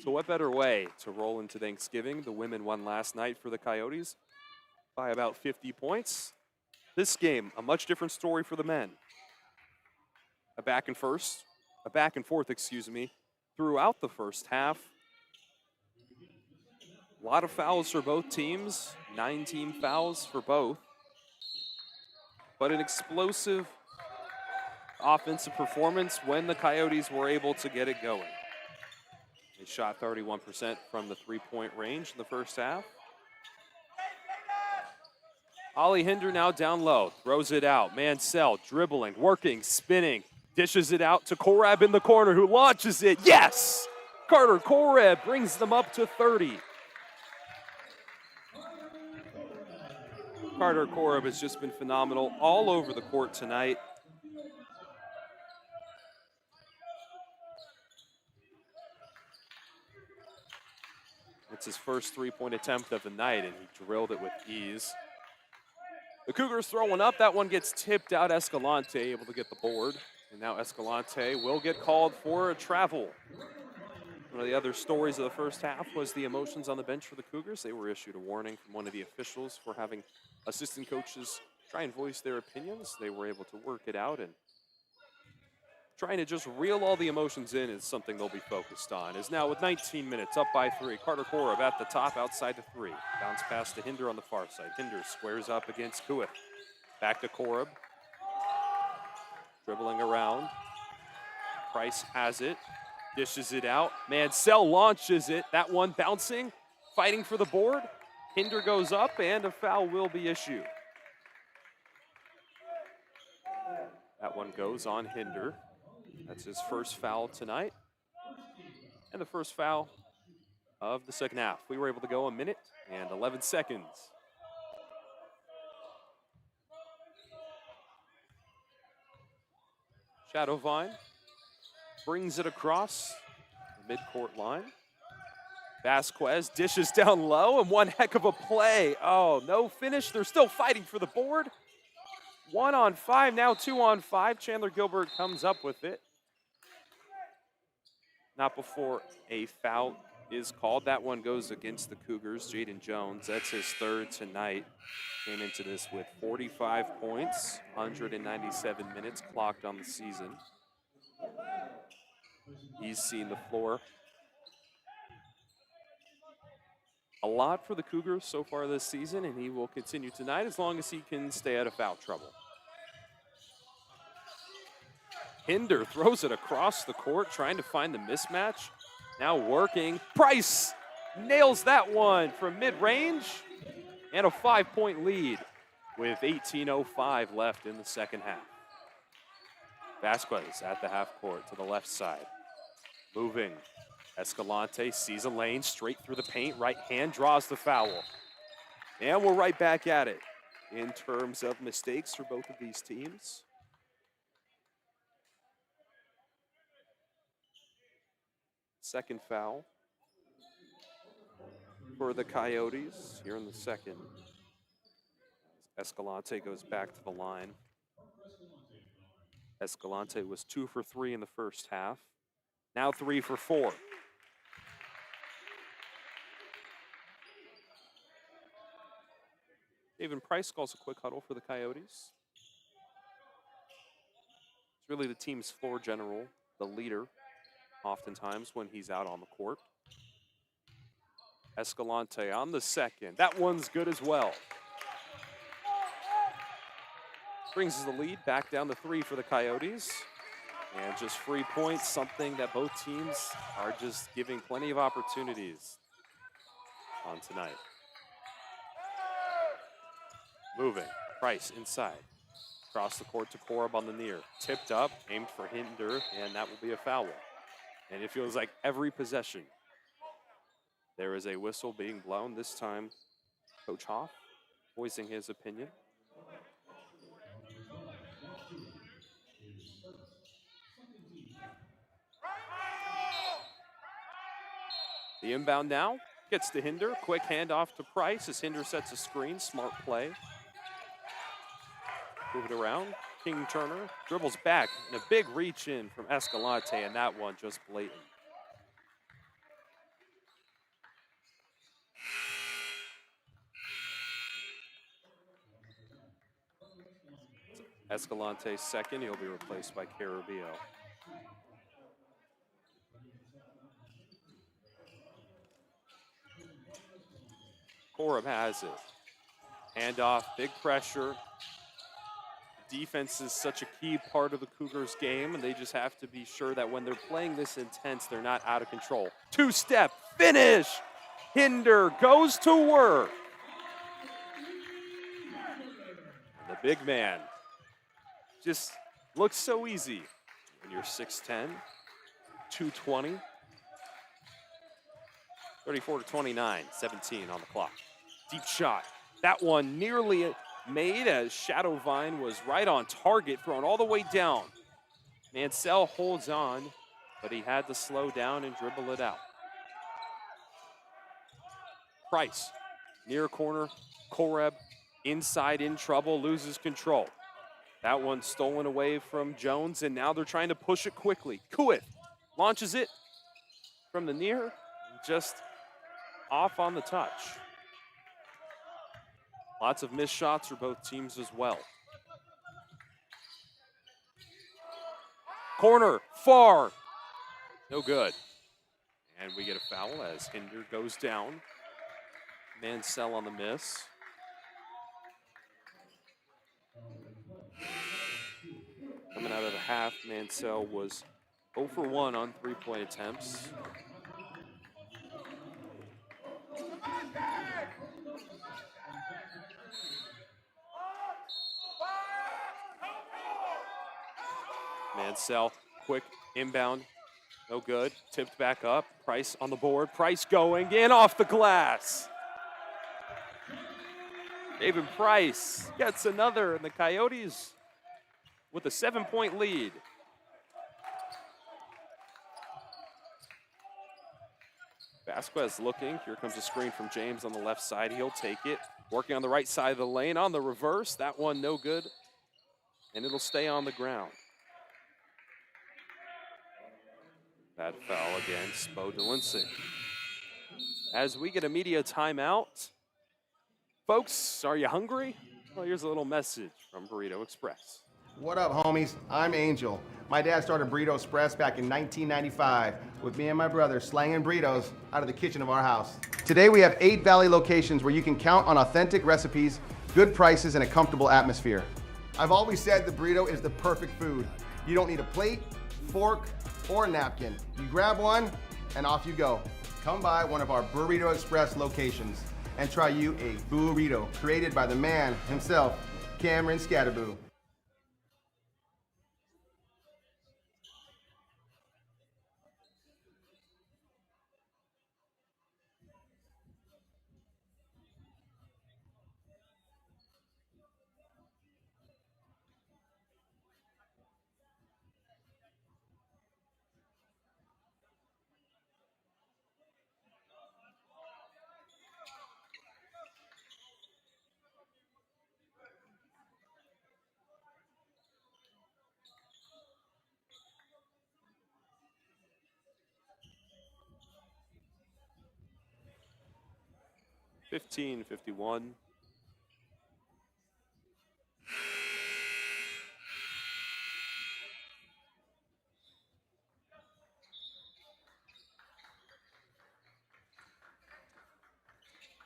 So what better way to roll into Thanksgiving? The women won last night for the Coyotes by about 50 points. This game, a much different story for the men. A back and forth, throughout the first half. A lot of fouls for both teams, 9 team fouls for both. But an explosive offensive performance when the Coyotes were able to get it going. They shot 31% from the three-point range in the first half. Ollie Hinder now down low, throws it out. Mansell dribbling, working, spinning, dishes it out to Korab in the corner who launches it. Yes! Carter Korab brings them up to 30. Carter Korab has just been phenomenal all over the court tonight. It's his first three-point attempt of the night, and he drilled it with ease. The Cougars throwing up. That one gets tipped out. Escalante able to get the board. And now Escalante will get called for a travel. One of the other stories of the first half was the emotions on the bench for the Cougars. They were issued a warning from one of the officials for having assistant coaches try and voice their opinions. They were able to work it out, and trying to just reel all the emotions in is something they'll be focused on. Is now with 19 minutes, up by 3. Carter Korab at the top, outside to 3. Bounce pass to Hinder on the far side. Hinder squares up against Kuith. Back to Korab. Dribbling around. Price has it. Dishes it out. Mansell launches it. That one bouncing, fighting for the board. Hinder goes up, and a foul will be issued. That one goes on Hinder. That's his first foul tonight. And the first foul of the second half. We were able to go 1 minute and 11 seconds. Shadowvine brings it across the midcourt line. Vasquez dishes down low, and one heck of a play. Oh, no finish. They're still fighting for the board. 1 on 5, now 2 on 5. Chandler-Gilbert comes up with it. Not before a foul is called. That one goes against the Cougars. Jaden Jones, that's his third tonight. Came into this with 45 points, 197 minutes clocked on the season. He's seen the floor a lot for the Cougars so far this season, and he will continue tonight as long as he can stay out of foul trouble. Hinder throws it across the court, trying to find the mismatch. Now working. Price nails that one from mid-range. And a 5-point lead with 18:05 left in the second half. Vasquez at the half court to the left side. Moving. Escalante sees a lane straight through the paint. Right hand draws the foul. And we're right back at it in terms of mistakes for both of these teams. Second foul for the Coyotes here in the second. Escalante goes back to the line. Escalante was 2 for 3 in the first half. Now 3 for 4. David Price calls a quick huddle for the Coyotes. It's really the team's floor general, the leader, oftentimes when he's out on the court. Escalante on the second. That one's good as well. Brings us the lead back down to 3 for the Coyotes. And just free points, something that both teams are just giving plenty of opportunities on tonight. Moving. Price inside. Across the court to Korab on the near. Tipped up, aimed for Hinder, and that will be a foul. And it feels like every possession there is a whistle being blown. This time, Coach Hoff voicing his opinion. The inbound now gets to Hinder. Quick handoff to Price as Hinder sets a screen. Smart play. Move it around. King Turner dribbles back and a big reach in from Escalante, and that one just blatant. Escalante's second. He'll be replaced by Carabio. Corab has it. Handoff, big pressure. Defense is such a key part of the Cougars game, and they just have to be sure that when they're playing this intense, they're not out of control. Two-step finish. Hinder goes to work. And the big man just looks so easy when you're 6'10", 220. 34-29, 17 on the clock. Deep shot. That one nearly made as Shadowvine was right on target, thrown all the way down. Mansell holds on, but he had to slow down and dribble it out. Price, near corner, Koreb inside in trouble, loses control. That one stolen away from Jones, and now they're trying to push it quickly. Kuith launches it from the near, just off on the touch. Lots of missed shots for both teams as well. Corner, far, no good. And we get a foul as Hinder goes down. Mansell on the miss. Coming out of the half, Mansell was 0 for 1 on three-point attempts. Mansell, quick inbound, no good. Tipped back up. Price on the board. Price going in off the glass. David Price gets another, and the Coyotes with a 7-point lead. Vasquez looking. Here comes a screen from James on the left side. He'll take it. Working on the right side of the lane on the reverse. That one no good, and it'll stay on the ground. Bad foul against Bo Delancey. As we get a media timeout. Folks, are you hungry? Well, here's a little message from Burrito Express. What up, homies? I'm Angel. My dad started Burrito Express back in 1995 with me and my brother slanging burritos out of the kitchen of our house. Today we have 8 Valley locations where you can count on authentic recipes, good prices, and a comfortable atmosphere. I've always said the burrito is the perfect food. You don't need a plate, fork, or a napkin. You grab one and off you go. Come by one of our Burrito Express locations and try you a burrito created by the man himself, Cameron Scatterboo. $15.51.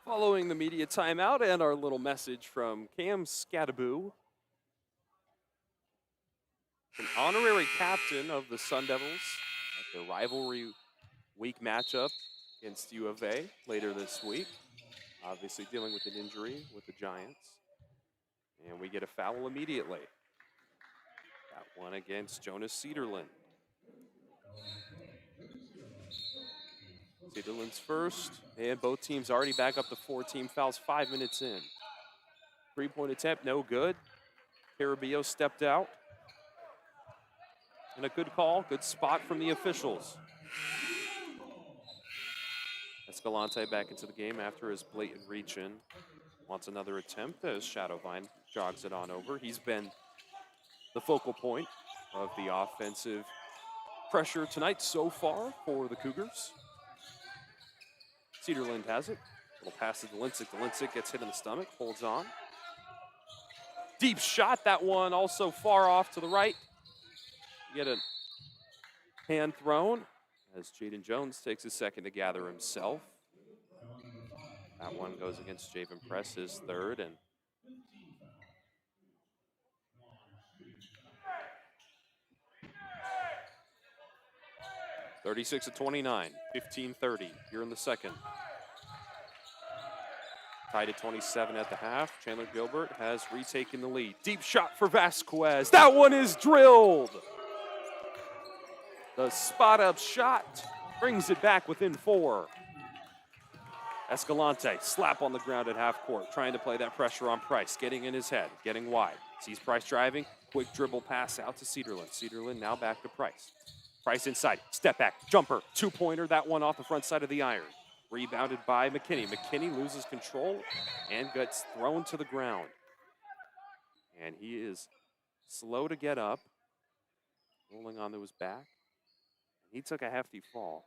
Following the media timeout and our little message from Cam Scatterboo, an honorary captain of the Sun Devils at their rivalry week matchup against U of A later this week. Obviously dealing with an injury with the Giants. And we get a foul immediately. That one against Jonas Cederlund. Cederlund's first, and both teams already back up to 4 team fouls 5 minutes in. 3-point attempt, no good. Carabio stepped out. And a good call, good spot from the officials. Escalante back into the game after his blatant reach in. Wants another attempt as Shadowvine jogs it on over. He's been the focal point of the offensive pressure tonight so far for the Cougars. Cedarland has it. Little pass to Delincic. Delincic gets hit in the stomach, holds on. Deep shot, that one also far off to the right. Get a hand thrown as Jaden Jones takes a second to gather himself. That one goes against Javen Press, his third, and 36-29, 15-30 here in the second. Tied at 27 at the half. Chandler-Gilbert has retaken the lead. Deep shot for Vasquez. That one is drilled. The spot-up shot brings it back within 4. Escalante, slap on the ground at half court, trying to play that pressure on Price, getting in his head, getting wide. Sees Price driving, quick dribble pass out to Cedarland. Cedarland now back to Price. Price inside, step back, jumper, two-pointer, that one off the front side of the iron. Rebounded by McKinney. McKinney loses control and gets thrown to the ground. And he is slow to get up, rolling onto his back. He took a hefty fall.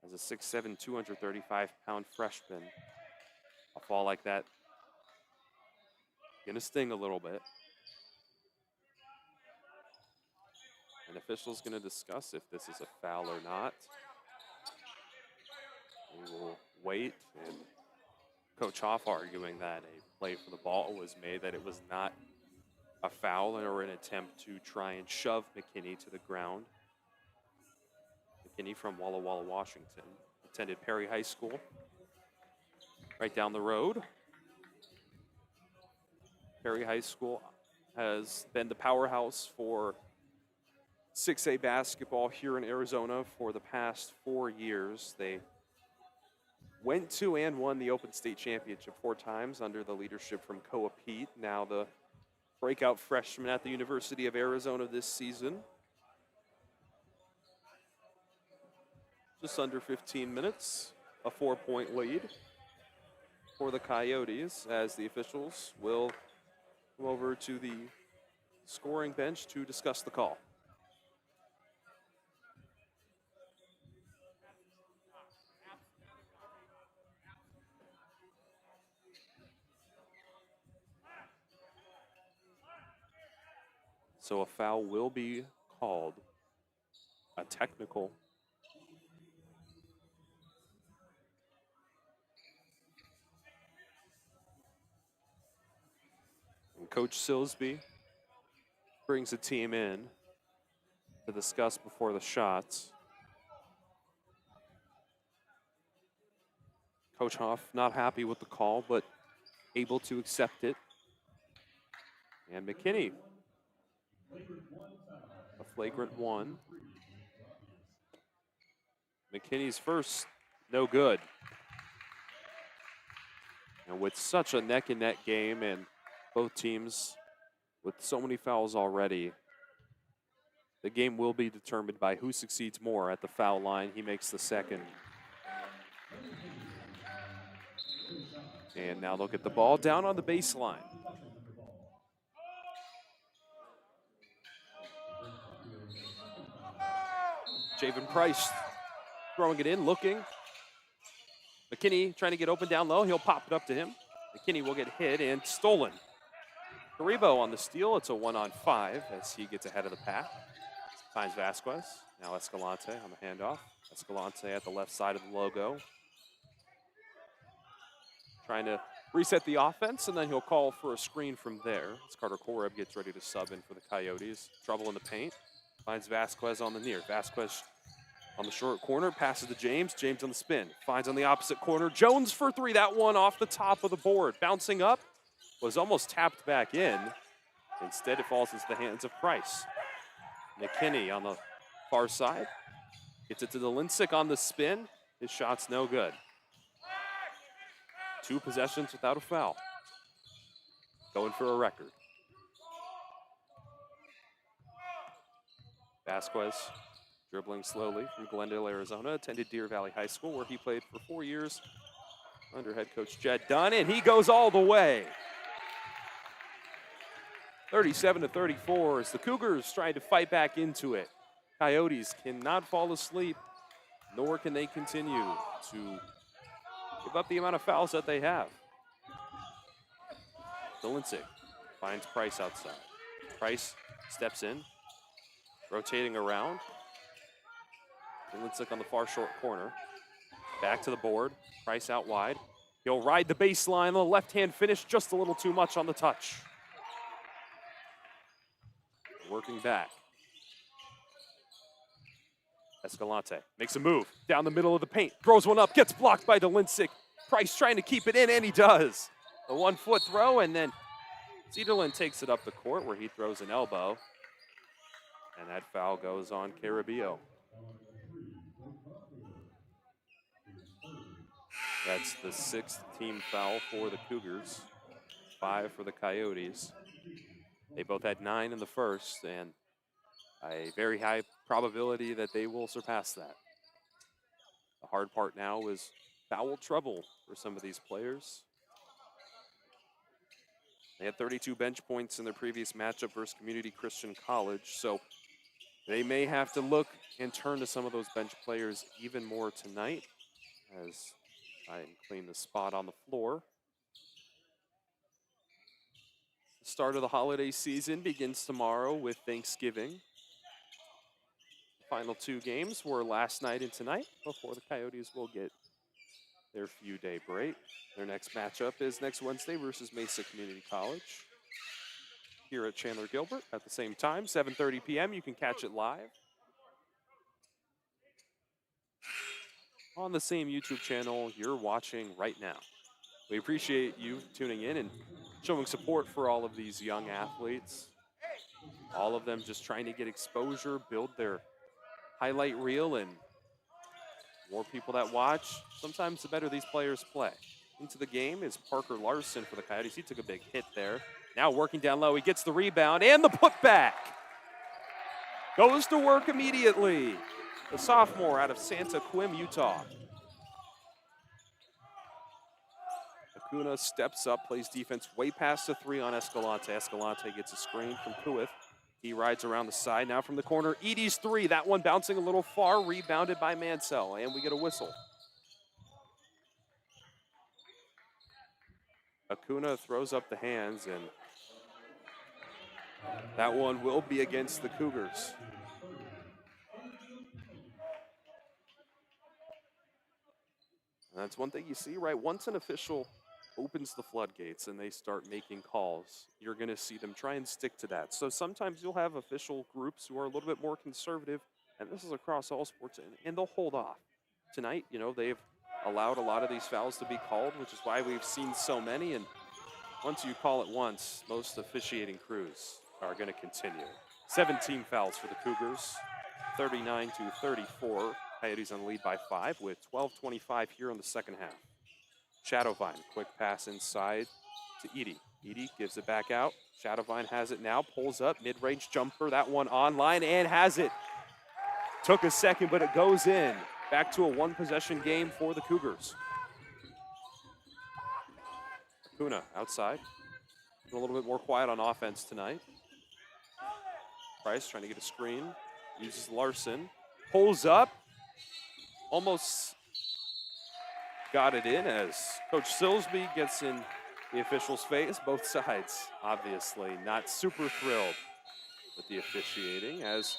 As a 6'7", 235-pound freshman, a fall like that gonna sting a little bit. And officials gonna discuss if this is a foul or not. We will wait, and Coach Hoff arguing that a play for the ball was made, that it was not a foul or an attempt to try and shove McKinney to the ground. McKinney from Walla Walla, Washington. Attended Perry High School, right down the road. Perry High School has been the powerhouse for 6A basketball here in Arizona for the past 4 years. They went to and won the Open State Championship 4 times under the leadership from Koa Pete, now the breakout freshman at the University of Arizona this season. Just under 15 minutes, a 4-point lead for the Coyotes as the officials will come over to the scoring bench to discuss the call. So a foul will be called, a technical. And Coach Silsby brings the team in to discuss before the shots. Coach Hoff not happy with the call, but able to accept it. And McKinney, a flagrant one. McKinney's first, no good. And with such a neck-and-neck game and both teams with so many fouls already, the game will be determined by who succeeds more at the foul line. He makes the second. And now look at the ball down on the baseline. Javen Price throwing it in, looking. McKinney trying to get open down low. He'll pop it up to him. McKinney will get hit and stolen. Karibo on the steal. It's a 1-on-5 as he gets ahead of the pack. Finds Vasquez. Now Escalante on the handoff. Escalante at the left side of the logo. Trying to reset the offense, and then he'll call for a screen from there. As Carter Koreb gets ready to sub in for the Coyotes. Trouble in the paint. Finds Vasquez on the near. Vasquez on the short corner, passes to James. James on the spin. Finds on the opposite corner. Jones for 3. That one off the top of the board. Bouncing up. Was almost tapped back in. Instead, it falls into the hands of Price. McKinney on the far side. Gets it to Delincic on the spin. His shot's no good. 2 possessions without a foul. Going for a record. Vasquez Dribbling slowly from Glendale, Arizona, attended Deer Valley High School where he played for 4 years under head coach Jed Dunn, and he goes all the way. 37-34 as the Cougars trying to fight back into it. Coyotes cannot fall asleep, nor can they continue to give up the amount of fouls that they have. Dolinsik finds Price outside. Price steps in, rotating around. Dolinsik on the far short corner. Back to the board. Price out wide. He'll ride the baseline. The left-hand finish just a little too much on the touch. Working back. Escalante makes a move down the middle of the paint. Throws one up, gets blocked by Dolinsik. Price trying to keep it in, and he does. A 1-foot throw, and then Cederlin takes it up the court where he throws an elbow. And that foul goes on Carabio. That's the 6th team foul for the Cougars, 5 for the Coyotes. They both had 9 in the first, and a very high probability that they will surpass that. The hard part now is foul trouble for some of these players. They had 32 bench points in their previous matchup versus Community Christian College, so they may have to look and turn to some of those bench players even more tonight as I clean the spot on the floor. The start of the holiday season begins tomorrow with Thanksgiving. The final 2 games were last night and tonight before the Coyotes will get their few-day break. Their next matchup is next Wednesday versus Mesa Community College here at Chandler-Gilbert at the same time, 7:30 p.m. You can catch it live on the same YouTube channel you're watching right now. We appreciate you tuning in and showing support for all of these young athletes. All of them just trying to get exposure, build their highlight reel, and more people that watch, sometimes the better these players play. Into the game is Parker Larson for the Coyotes. He took a big hit there. Now working down low, he gets the rebound and the putback. Goes to work immediately. The sophomore out of Santa Quim, Utah. Acuna steps up, plays defense way past the 3 on Escalante. Escalante gets a screen from Kuith. He rides around the side. Now from the corner, Edie's 3. That one bouncing a little far, rebounded by Mansell, and we get a whistle. Acuna throws up the hands, and that one will be against the Cougars. And that's one thing you see, right? Once an official opens the floodgates and they start making calls, you're going to see them try and stick to that. So sometimes you'll have official groups who are a little bit more conservative, and this is across all sports, and they'll hold off. Tonight, you know, they've allowed a lot of these fouls to be called, which is why we've seen so many, and once you call it once, most officiating crews are going to continue. 17 fouls for the Cougars, 39-34. Coyotes on the lead by 5 with 12:25 here in the second half. Shadowvine, quick pass inside to Edie. Edie gives it back out. Shadowvine has it now, pulls up, mid-range jumper, that one online, and has it. Took a second, but it goes in. Back to a 1-possession game for the Cougars. Acuna outside. A little bit more quiet on offense tonight. Price trying to get a screen. Uses Larson. Pulls up. Almost got it in as Coach Silsby gets in the official's face. Both sides, obviously, not super thrilled with the officiating as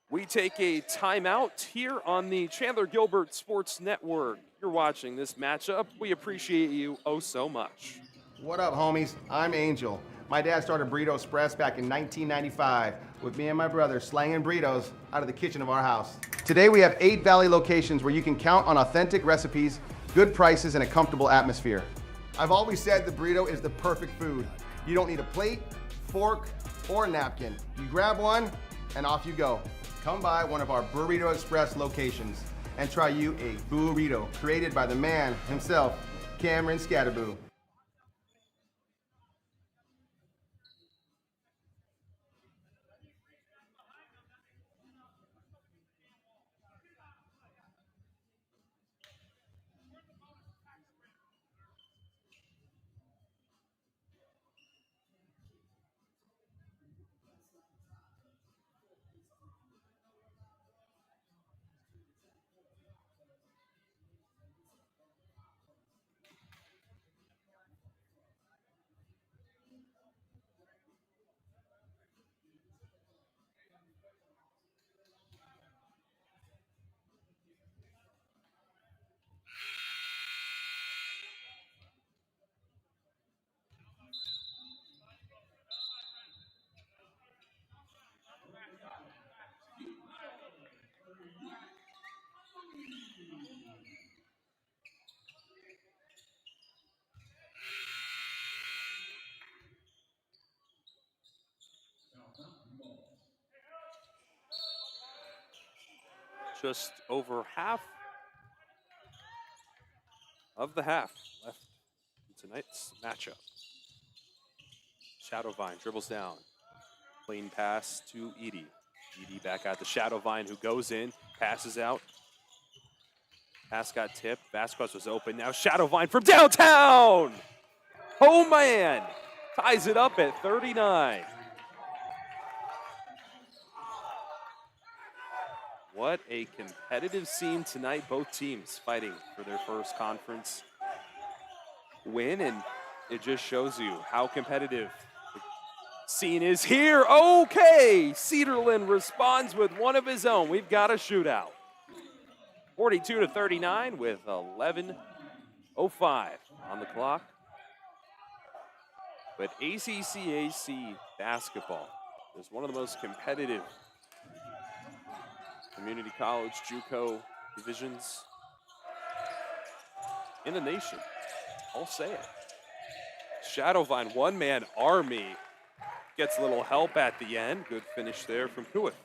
we take a timeout here on the Chandler-Gilbert Sports Network. You're watching this matchup. We appreciate you oh so much. What up, homies? I'm Angel. My dad started Burrito Express back in 1995 with me and my brother slanging burritos out of the kitchen of our house. Today we have 8 Valley locations where you can count on authentic recipes, good prices, and a comfortable atmosphere. I've always said the burrito is the perfect food. You don't need a plate, fork, or a napkin. You grab one and off you go. Come by one of our Burrito Express locations and try you a burrito created by the man himself, Cameron Scatterboo. Just over half of the half left in tonight's matchup. Shadowvine dribbles down. Clean pass to Edie. Edie back at the Shadowvine, who goes in, passes out. Pass got tipped. Vasquez was open. Now Shadowvine from downtown! Oh man! Ties it up at 39. What a competitive scene tonight. Both teams fighting for their first conference win, and it just shows you how competitive the scene is here. Okay, Cedarland responds with one of his own. We've got a shootout. 42-39 with 11:05 on the clock. But ACCAC basketball is one of the most competitive community college JUCO divisions in the nation. I'll say it. Shadowvine, one-man army, gets a little help at the end. Good finish there from Kuwith.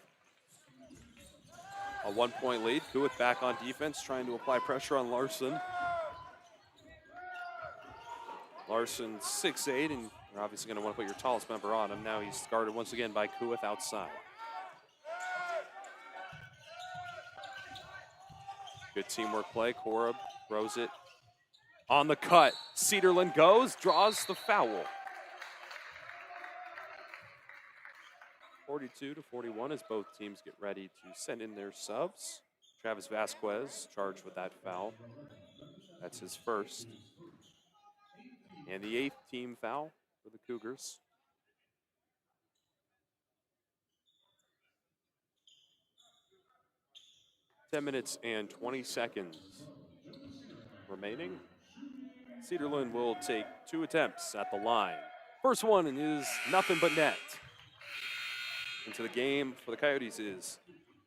A 1-point lead. Kuwith back on defense, trying to apply pressure on Larson. Larson 6'8", and you're obviously going to want to put your tallest member on him. Now he's guarded once again by Kuwith outside. Good teamwork play. Korab throws it on the cut. Cedarland goes, draws the foul. 42-41 as both teams get ready to send in their subs. Travis Vasquez charged with that foul. That's his first. And the 8th team foul for the Cougars. Ten minutes and 20 seconds remaining. Cedarland will take 2 attempts at the line. First one is nothing but net. Into the game for the Coyotes is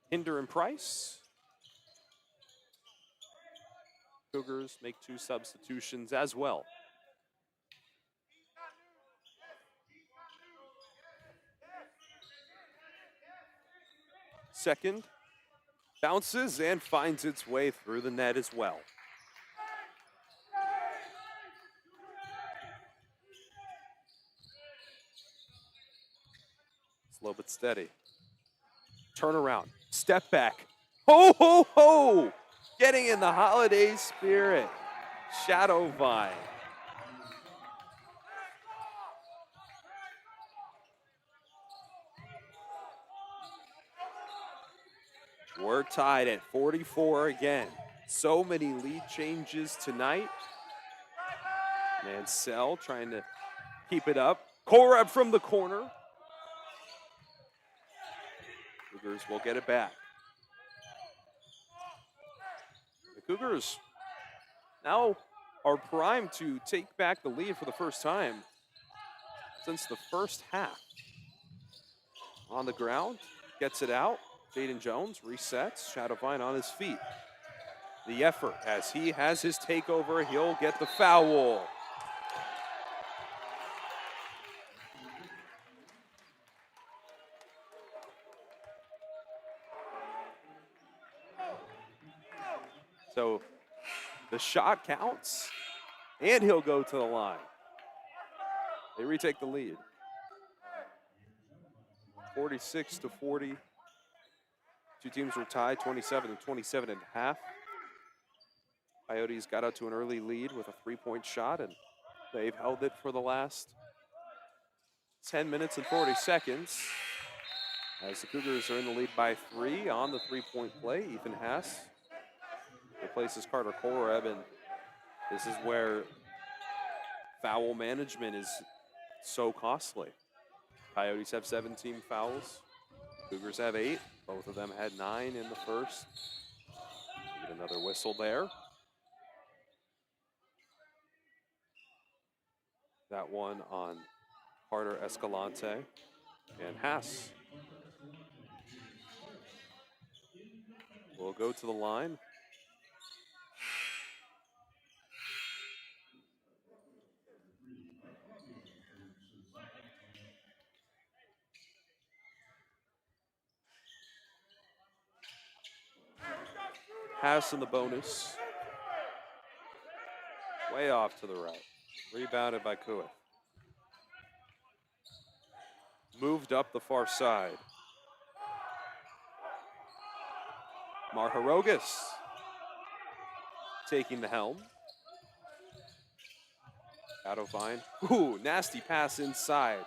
Hinder and Price. Cougars make 2 substitutions as well. Second bounces and finds its way through the net as well. Slow but steady. Turnaround, step back. Ho, ho, ho! Getting in the holiday spirit. Shadowvine. We're tied at 44 again. So many lead changes tonight. Mansell trying to keep it up. Korab from the corner. Cougars will get it back. The Cougars now are primed to take back the lead for the first time since the first half. On the ground, gets it out. Jaden Jones resets. Shadowvine on his feet. The effort as he has his takeover, he'll get the foul. So the shot counts, and he'll go to the line. They retake the lead. 46-40. Two teams were tied, 27-27 and a half. Coyotes got out to an early lead with a 3-point shot, and they've held it for the last 10 minutes and 40 seconds. As the Cougars are in the lead by 3 on the 3-point play, Ethan Haas replaces Carter Korab, and this is where foul management is so costly. Coyotes have 17 fouls. Cougars have 8. Both of them had 9 in the first. Get another whistle there. That one on Carter Escalante and Haas will go to the line. pass in the bonus. Way off to the right. Rebounded by Kuith. Moved up the far side. Marharogas taking the helm. Shadowvine. Ooh, nasty pass inside.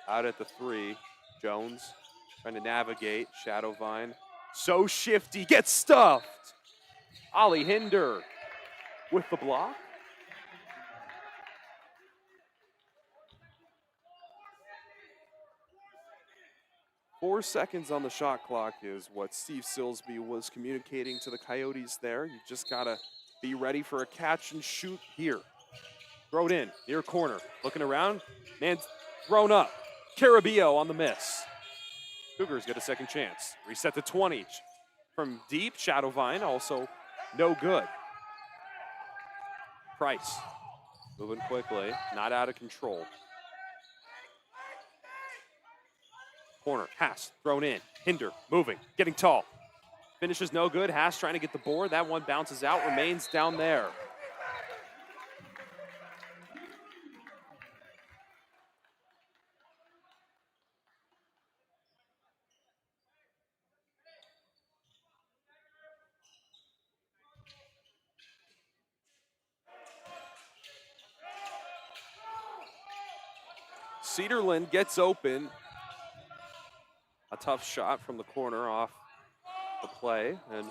Out at the 3. Jones trying to navigate. Shadowvine. So shifty. Gets stuffed. Ollie Hinder with the block. Four seconds on the shot clock is what Steve Silsby was communicating to the Coyotes there. You just got to be ready for a catch and shoot here. Throw it in, near corner. Looking around, man thrown up. Carabio on the miss. Cougars get a second chance. Reset to 20. From deep, Shadowvine also no good. Price moving quickly, not out of control. Corner, Haas thrown in. Hinder moving, getting tall. Finishes no good. Haas trying to get the board. That one bounces out, remains down there. Cedarland gets open. A tough shot from the corner off the play, and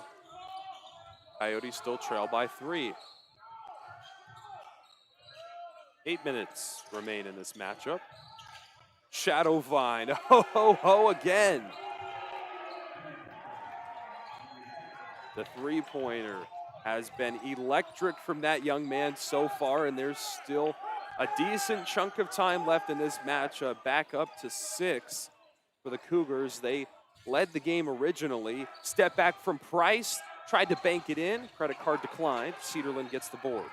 Coyotes still trail by 3. 8 minutes remain in this matchup. Shadowvine, ho, ho, ho again. The three-pointer has been electric from that young man so far, and there's still a decent chunk of time left in this matchup. Back up to 6 for the Cougars. They led the game originally. Step back from Price, tried to bank it in. Credit card declined. Cedarland gets the board.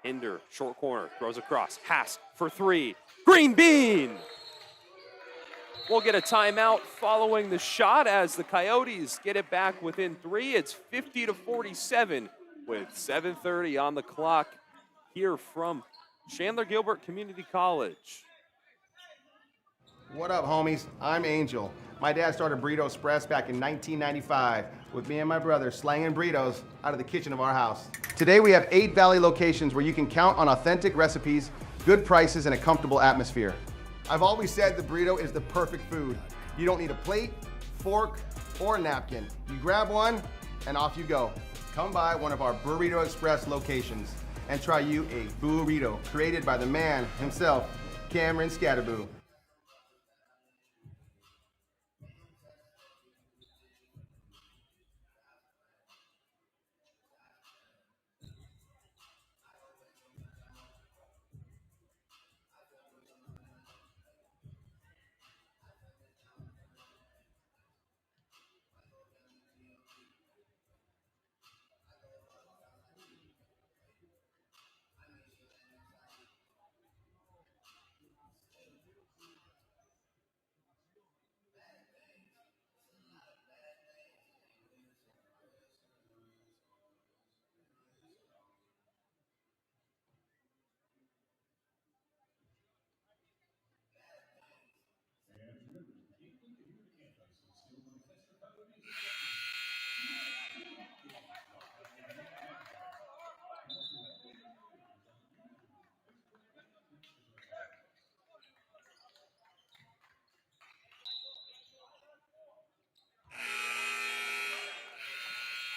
Hinder, short corner, throws across. Haas for 3. Green bean! We'll get a timeout following the shot as the Coyotes get it back within 3. It's 50-47 with 7:30 on the clock here from Chandler-Gilbert Community College. What up, homies? I'm Angel. My dad started Burrito Express back in 1995 with me and my brother slanging burritos out of the kitchen of our house. Today we have 8 Valley locations where you can count on authentic recipes, good prices, and a comfortable atmosphere. I've always said the burrito is the perfect food. You don't need a plate, fork, or a napkin. You grab one and off you go. Come by one of our Burrito Express locations and try you a burrito created by the man himself, Cameron Scatterboo.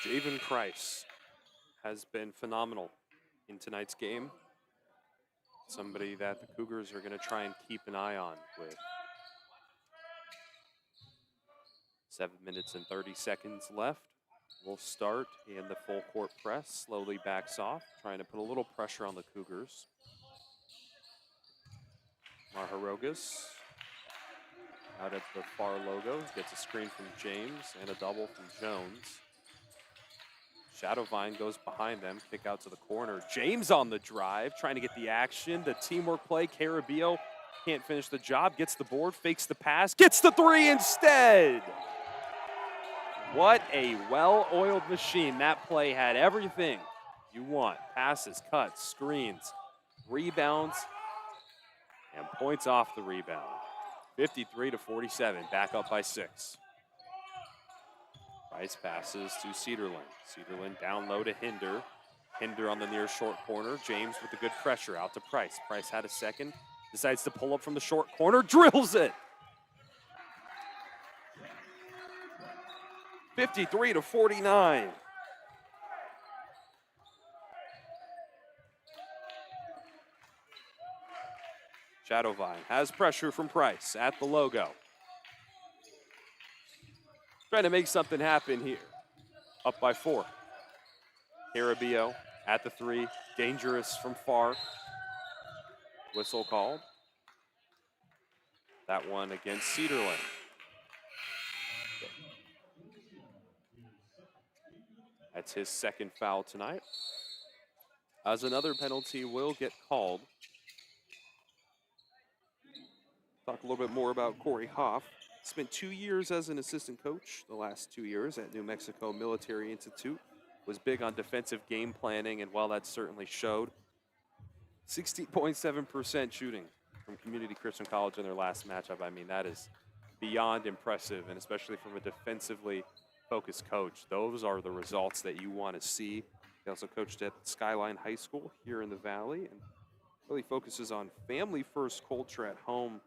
Javen Price has been phenomenal in tonight's game. Somebody that the Cougars are going to try and keep an eye on with 7 minutes and 30 seconds left. We'll start in the full court press, slowly backs off, trying to put a little pressure on the Cougars. Marharogas out at the far logo, gets a screen from James and a double from Jones. Shadowvine goes behind them, kick out to the corner. James on the drive, trying to get the action. The teamwork play, Carabio can't finish the job, gets the board, fakes the pass, gets the 3 instead. What a well-oiled machine. That play had everything you want. Passes, cuts, screens, rebounds, and points off the rebound. 53-47, back up by 6. Price passes to Cedarland. Cedarland down low to Hinder. Hinder on the near short corner. James with the good pressure out to Price. Price had a second. Decides to pull up from the short corner. Drills it. 53-49. Shadowvine has pressure from Price at the logo. Trying to make something happen here. Up by 4. Carabio at the 3. Dangerous from far. Whistle called. That one against Cedarland. That's his second foul tonight. As another penalty will get called. Talk a little bit more about Corey Hoff. Spent 2 years as an assistant coach, the last 2 years at New Mexico Military Institute. Was big on defensive game planning, and while that certainly showed, 60.7% shooting from Community Christian College in their last matchup. I mean, that is beyond impressive, and especially from a defensively focused coach. Those are the results that you want to see. He also coached at Skyline High School here in the Valley and really focuses on family-first culture at home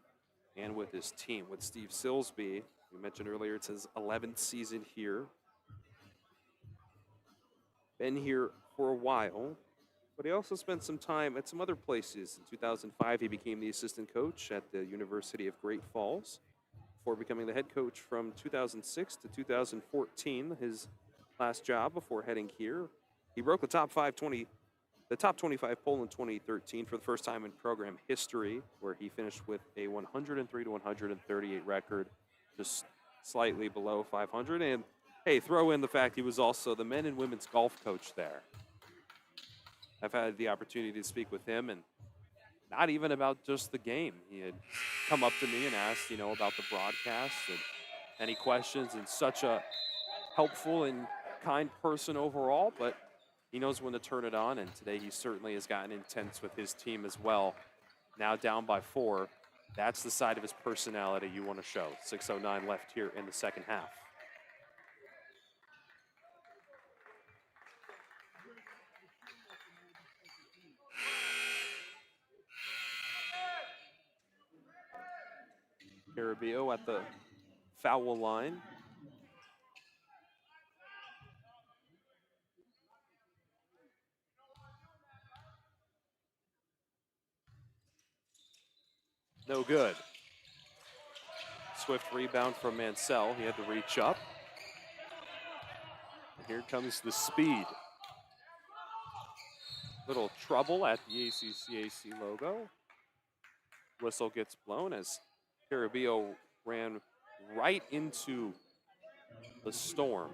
and with his team. With Steve Silsby, we mentioned earlier, it's his 11th season here. Been here for a while, but he also spent some time at some other places. In 2005, he became the assistant coach at the University of Great Falls before becoming the head coach from 2006 to 2014, his last job before heading here. He broke the top 25 poll in 2013 for the first time in program history, where he finished with a 103-138 record, just slightly below 500. And hey, throw in the fact he was also the men and women's golf coach there. I've had the opportunity to speak with him, and not even about just the game. He had come up to me and asked, about the broadcast and any questions, and such a helpful and kind person overall, but he knows when to turn it on, and today he certainly has gotten intense with his team as well. Now down by 4. That's the side of his personality you want to show. 6:09 left here in the second half. Carabio at the foul line. No good. Swift rebound from Mansell. He had to reach up. And here comes the speed. Little trouble at the ACCAC logo. Whistle gets blown as Carabio ran right into the storm.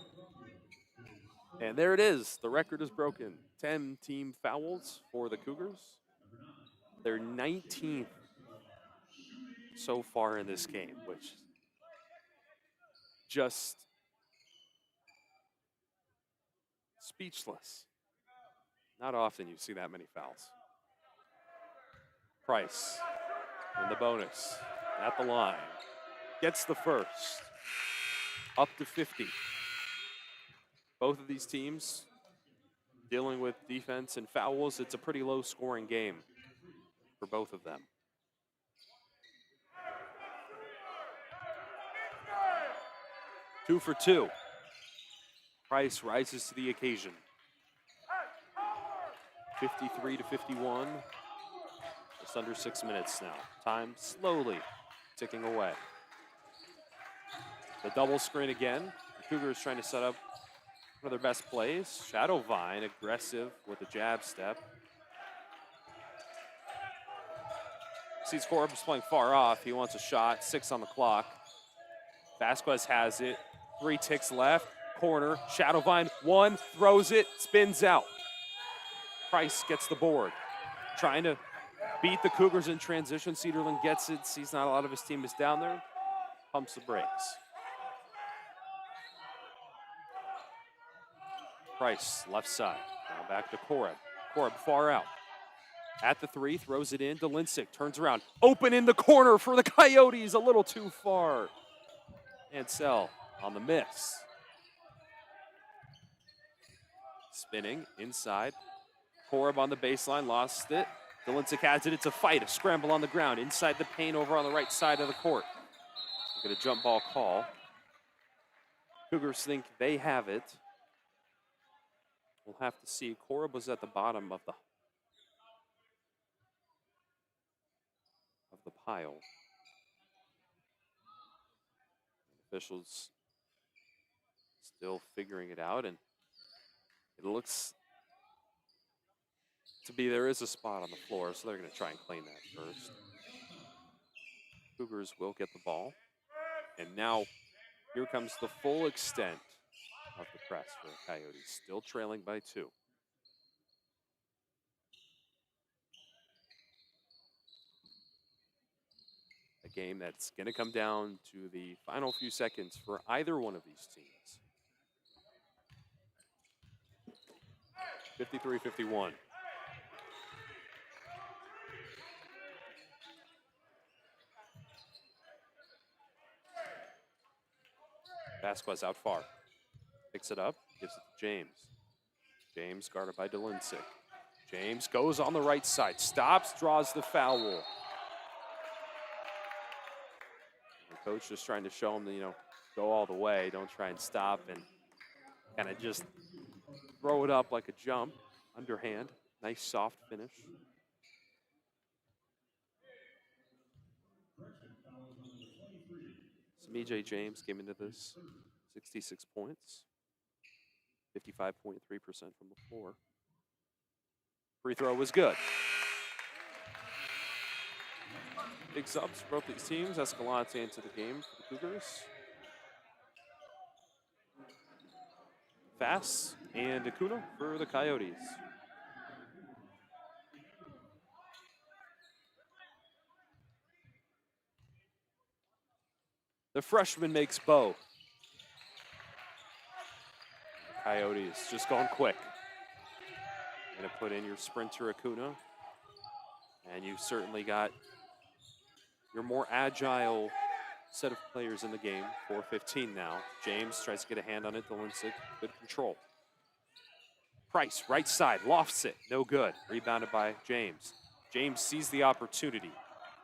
And there it is. The record is broken. 10 team fouls for the Cougars. They're 19th so far in this game, which just speechless. Not often you see that many fouls. Price in the bonus at the line. Gets the first. Up to 50. Both of these teams dealing with defense and fouls. It's a pretty low scoring game for both of them. Two for 2. Price rises to the occasion. 53-51. Just under 6 minutes now. Time slowly ticking away. The double screen again. The Cougars trying to set up one of their best plays. Shadowvine aggressive with a jab step. Sees Corbs playing far off. He wants a shot. 6 on the clock. Vasquez has it. 3 ticks left. Corner. Shadowvine 1. Throws it. Spins out. Price gets the board. Trying to beat the Cougars in transition. Cedarland gets it. Sees not a lot of his team is down there. Pumps the brakes. Price, left side. Now back to Koreb. Koreb far out. At the three, throws it in. Delincic turns around. Open in the corner for the Coyotes. A little too far. Ansel on the miss. Spinning inside. Koreb on the baseline, lost it. Delincic has it. It's a fight, a scramble on the ground. Inside the paint over on the right side of the court. Look at a jump ball call. Cougars think they have it. We'll have to see. Koreb was at the bottom of the pile. Officials still figuring it out, and it looks to be there is a spot on the floor, so they're going to try and claim that first. Cougars will get the ball, and now here comes the full extent of the press for the Coyotes, still trailing by 2. A game that's going to come down to the final few seconds for either one of these teams. 53-51. Vasquez out far. Picks it up, gives it to James. James guarded by Delincic. James goes on the right side, stops, draws the foul. The coach just trying to show him to, go all the way. Don't try and stop and kind of just throw it up like a jump, underhand. Nice soft finish. Some E.J. James came into this, 66 points, 55.3% from the floor. Free throw was good. Big subs for both these teams. Escalante into the game for the Cougars. Fass and Acuna for the Coyotes. The freshman makes both. Coyotes just going quick. Going to put in your sprinter Acuna. And you've certainly got your more agile set of players in the game. 4:15 now. James tries to get a hand on it. Delincic, good control. Price, right side, lofts it. No good. Rebounded by James. James sees the opportunity.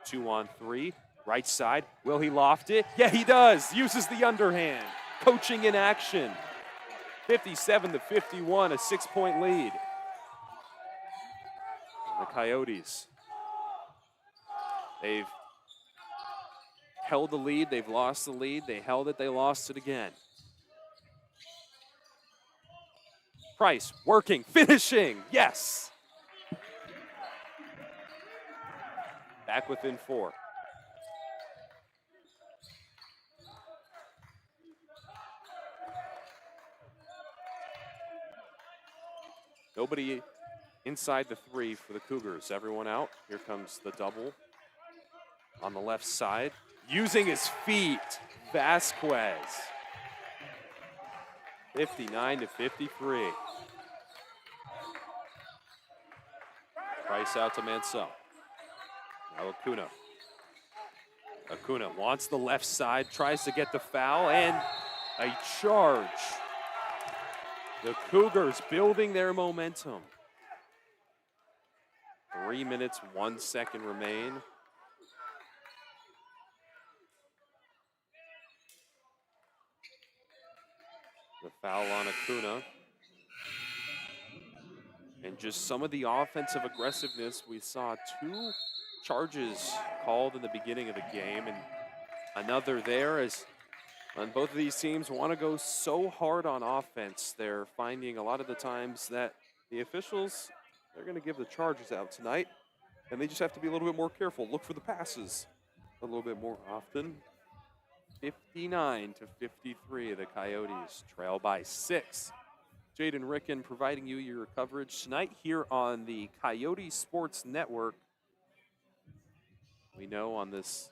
2-on-3. Right side, will he loft it? Yeah, he does. Uses the underhand. Coaching in action. 57-51, a 6-point lead. And the Coyotes, they've held the lead, they've lost the lead, they held it, they lost it again. Price, working, finishing, yes! Back within 4. Nobody inside the 3 for the Cougars. Everyone out. Here comes the double on the left side. Using his feet, Vasquez. 59-53. Price out to Mansell. Now Acuna. Acuna wants the left side, tries to get the foul, and a charge. The Cougars building their momentum. 3 minutes, 1 second remain. The foul on Acuna. And just some of the offensive aggressiveness. We saw 2 charges called in the beginning of the game, and another there as and both of these teams want to go so hard on offense. They're finding a lot of the times that the officials, they're going to give the charges out tonight, and they just have to be a little bit more careful. Look for the passes a little bit more often. 59-53, the Coyotes trail by 6. Jaden Ricken providing you your coverage tonight here on the Coyote Sports Network. We know on this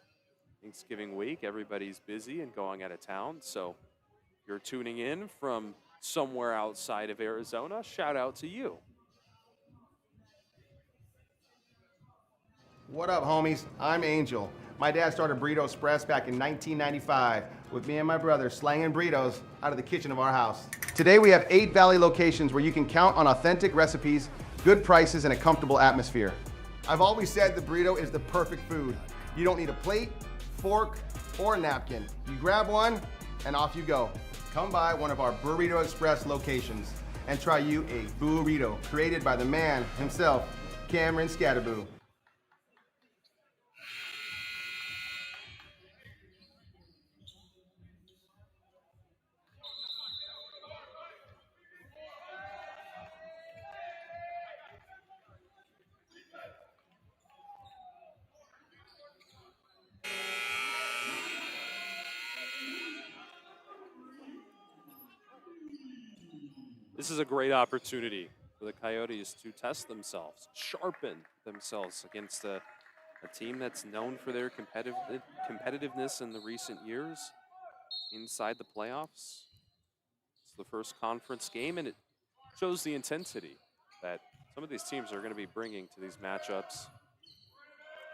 Thanksgiving week, everybody's busy and going out of town. So if you're tuning in from somewhere outside of Arizona, shout out to you. What up, homies? I'm Angel. My dad started Burrito Express back in 1995 with me and my brother slanging burritos out of the kitchen of our house. Today we have 8 Valley locations where you can count on authentic recipes, good prices, and a comfortable atmosphere. I've always said the burrito is the perfect food. You don't need a plate, fork, or a napkin. You grab one and off you go. Come by one of our Burrito Express locations and try you a burrito created by the man himself, Cameron Scatterboo. This is a great opportunity for the Coyotes to test themselves, sharpen themselves against a team that's known for their competitiveness in the recent years inside the playoffs. It's the first conference game, and it shows the intensity that some of these teams are going to be bringing to these matchups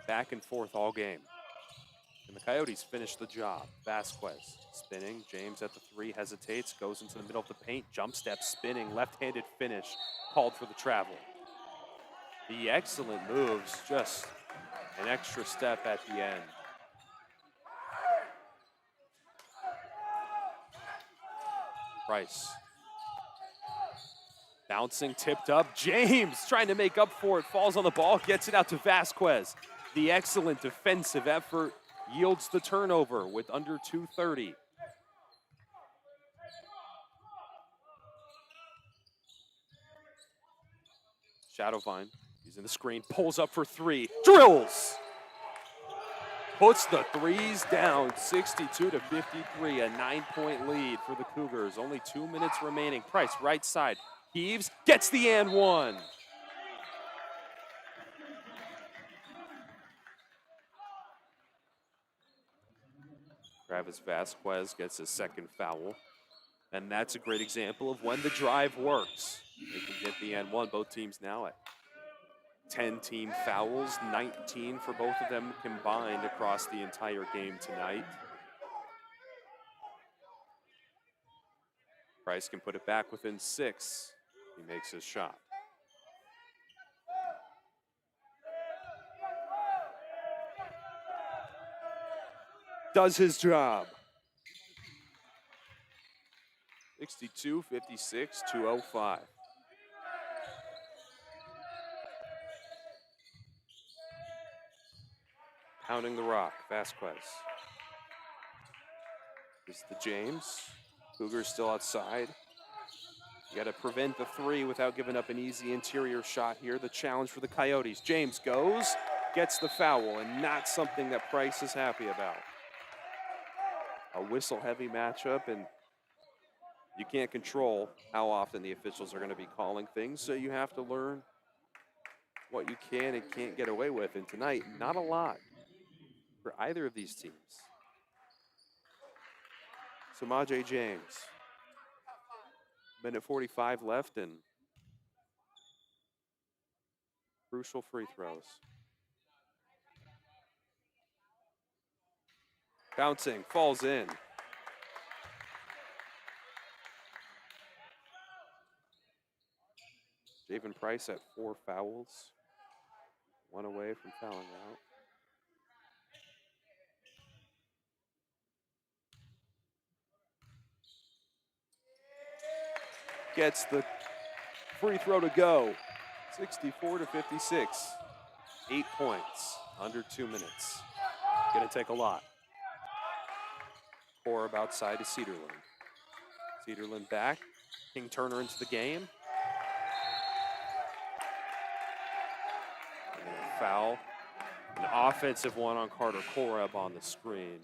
back and forth all game. And the Coyotes finish the job. Vasquez spinning. James at the 3 hesitates, goes into the middle of the paint, jump step, spinning, left-handed finish, called for the travel. The excellent moves, just an extra step at the end. Price. Bouncing, tipped up. James trying to make up for it, falls on the ball, gets it out to Vasquez. The excellent defensive effort yields the turnover with under 2:30. Shadowvine using the screen, pulls up for 3, drills! Puts the threes down, 62-53, a 9-point lead for the Cougars. Only 2 minutes remaining. Price, right side, heaves, gets the and one. Travis Vasquez gets his second foul. And that's a great example of when the drive works. They can get the and one. Both teams now at 10 team fouls, 19 for both of them combined across the entire game tonight. Price can put it back within 6. He makes his shot. Does his job. 62-56, 2:05. Pounding the rock, Vasquez. This is the James. Cougars still outside. You got to prevent the 3 without giving up an easy interior shot here. The challenge for the Coyotes. James goes, gets the foul, and not something that Price is happy about. A whistle-heavy matchup, and you can't control how often the officials are going to be calling things, so you have to learn what you can and can't get away with. And tonight, not a lot for either of these teams. Samaje James. Minute 45 left and crucial free throws. Bouncing, falls in. Javen Price at 4 fouls. 1 away from fouling out. Gets the free throw to go. 64-56. 8 points, under 2 minutes. Gonna take a lot. Corb outside to Cedarland. Cedarland back. King Turner into the game. And a foul. An offensive one on Carter Corb on the screen.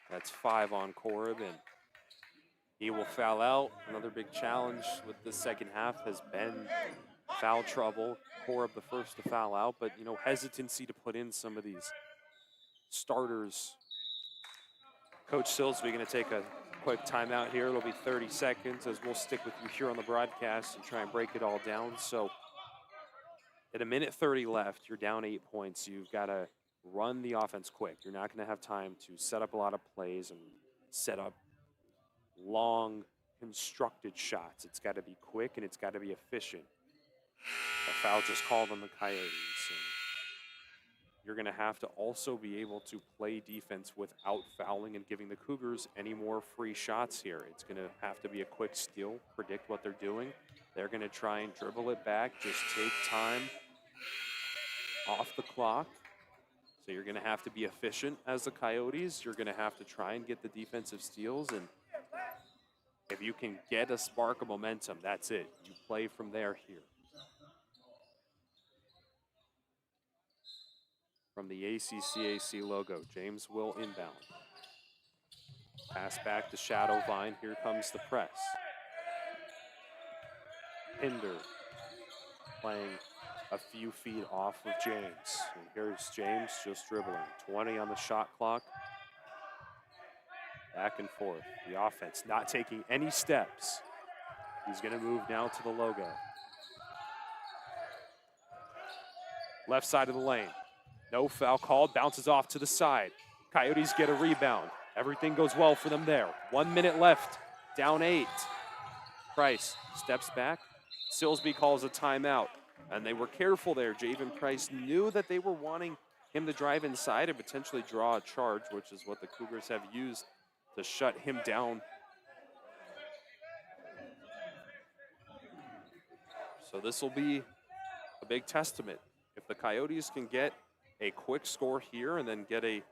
That's 5 on Corb, and he will foul out. Another big challenge with the second half has been foul trouble. Korup the first to foul out, but you know, hesitancy to put in some of these starters. Coach Silsby going to take a quick timeout here. It'll be 30 seconds as we'll stick with you here on the broadcast and try and break it all down. So at a minute 30 left, you're down 8 points. You've got to run the offense quick. You're not going to have time to set up a lot of plays and set up long, constructed shots. It's got to be quick and it's got to be efficient. A foul just called on the Coyotes. And you're going to have to also be able to play defense without fouling and giving the Cougars any more free shots here. It's going to have to be a quick steal, predict what they're doing. They're going to try and dribble it back, just take time off the clock. So you're going to have to be efficient as the Coyotes. You're going to have to try and get the defensive steals, and if you can get a spark of momentum, that's it. You play from there here. From the ACCAC logo, James will inbound. Pass back to Shadow Vine. Here comes the press. Hinder playing a few feet off of James. And here's James just dribbling. 20 on the shot clock. Back and forth. The offense not taking any steps. He's going to move now to the logo. Left side of the lane. No foul called. Bounces off to the side. Coyotes get a rebound. Everything goes well for them there. 1 minute left. Down 8. Price steps back. Silsby calls a timeout. And they were careful there. Javen Price knew that they were wanting him to drive inside and potentially draw a charge, which is what the Cougars have used to shut him down. So this will be a big testament. If the Coyotes can get a quick score here and then get a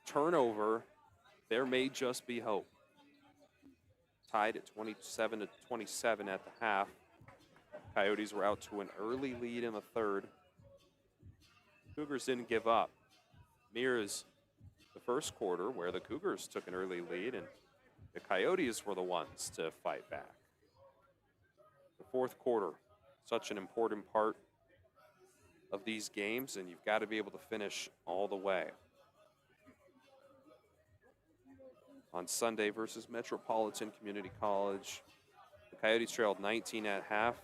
turnover, there may just be hope. Tied at 27-27 at the half. Coyotes were out to an early lead in the third. Cougars didn't give up. Mirrors the first quarter where the Cougars took an early lead and the Coyotes were the ones to fight back. The fourth quarter, such an important part of these games, and you've got to be able to finish all the way. On Sunday versus Metropolitan Community College, the Coyotes trailed 19 at half.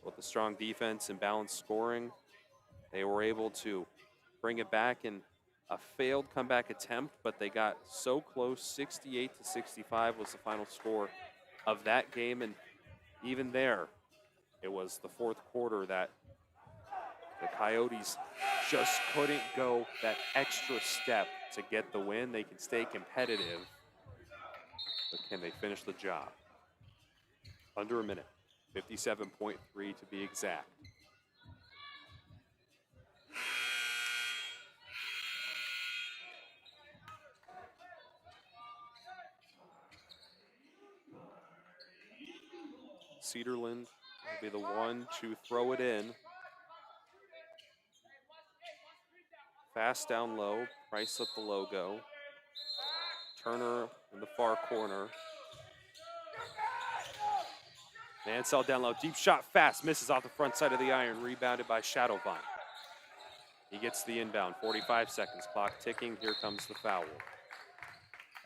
With the strong defense and balanced scoring, they were able to bring it back in a failed comeback attempt, but they got so close. 68-65 was the final score of that game, and even there, it was the fourth quarter that the Coyotes just couldn't go that extra step to get the win. They can stay competitive, but can they finish the job? Under a minute, 57.3 to be exact. Cedarland will be the one to throw it in. Fast down low, Price at the logo. Turner in the far corner. Mansell down low, deep shot fast, misses off the front side of the iron, rebounded by Shadowvine. He gets the inbound, 45 seconds, clock ticking, here comes the foul.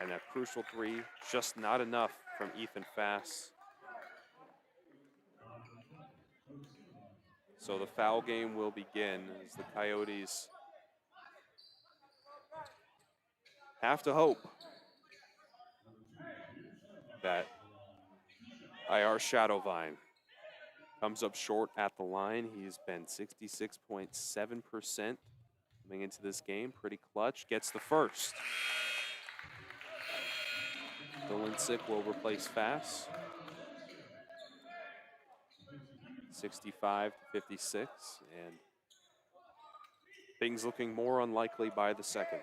And that crucial three, just not enough from Ethan Fass. So the foul game will begin as the Coyotes have to hope that IR Shadowvine comes up short at the line. He's been 66.7% coming into this game. Pretty clutch. Gets the first. Dolinsick will replace Fass. 65-56. And things looking more unlikely by the second.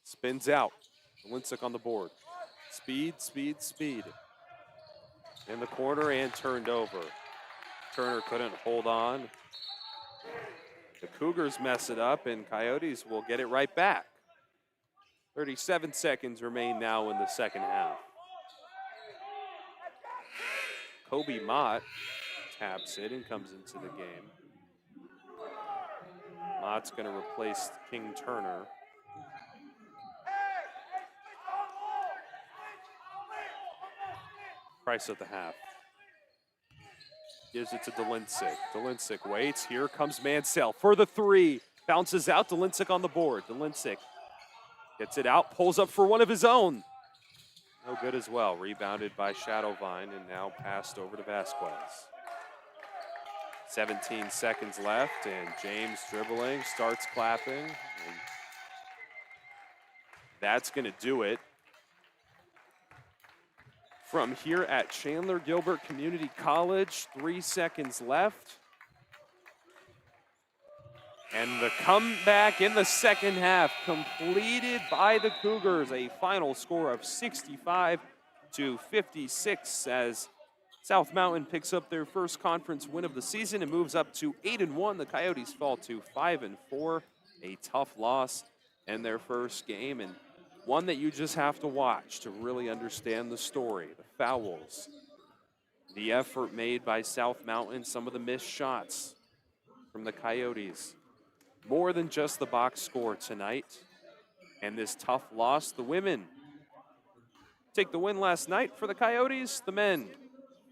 Spins out. Dolinsick on the board. Speed, speed, speed. In the corner and turned over. Turner couldn't hold on. The Cougars mess it up and Coyotes will get it right back. 37 seconds remain now in the second half. Kobe Mott taps it and comes into the game. Mott's going to replace King Turner. Price at the half. Gives it to Dolincic. Dolincic waits. Here comes Mansell for the three. Bounces out. Dolincic on the board. Dolincic gets it out. Pulls up for one of his own. No good as well. Rebounded by Shadowvine and now passed over to Vasquez. 17 seconds left and James dribbling, starts clapping. And that's going to do it. From here at Chandler-Gilbert Community College, 3 seconds left. And the comeback in the second half completed by the Cougars. A final score of 65-56 as South Mountain picks up their first conference win of the season and moves up to 8-1. The Coyotes fall to 5-4. A tough loss in their first game, and one that you just have to watch to really understand the story. The fouls, the effort made by South Mountain, some of the missed shots from the Coyotes. More than just the box score tonight. And this tough loss, the women take the win last night for the Coyotes. The men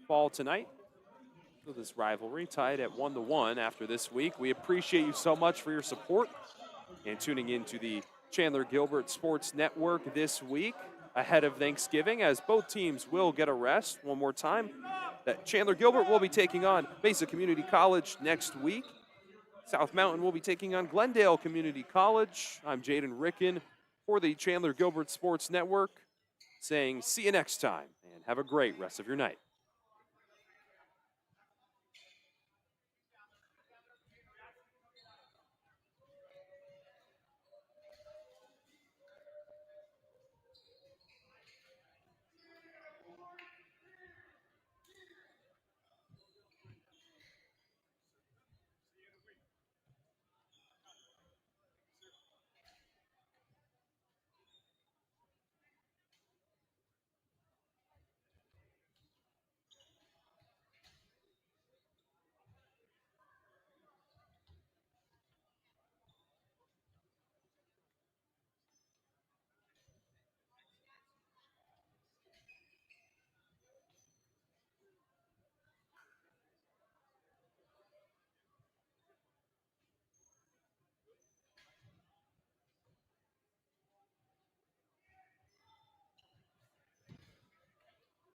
fall tonight. So this rivalry tied at 1-1 after this week. We appreciate you so much for your support and tuning into the Chandler-Gilbert Sports Network this week ahead of Thanksgiving, as both teams will get a rest. One more time, that Chandler-Gilbert will be taking on Mesa Community College next week. South Mountain will be taking on Glendale Community College. I'm Jaden Ricken for the Chandler-Gilbert Sports Network, saying see you next time and have a great rest of your night.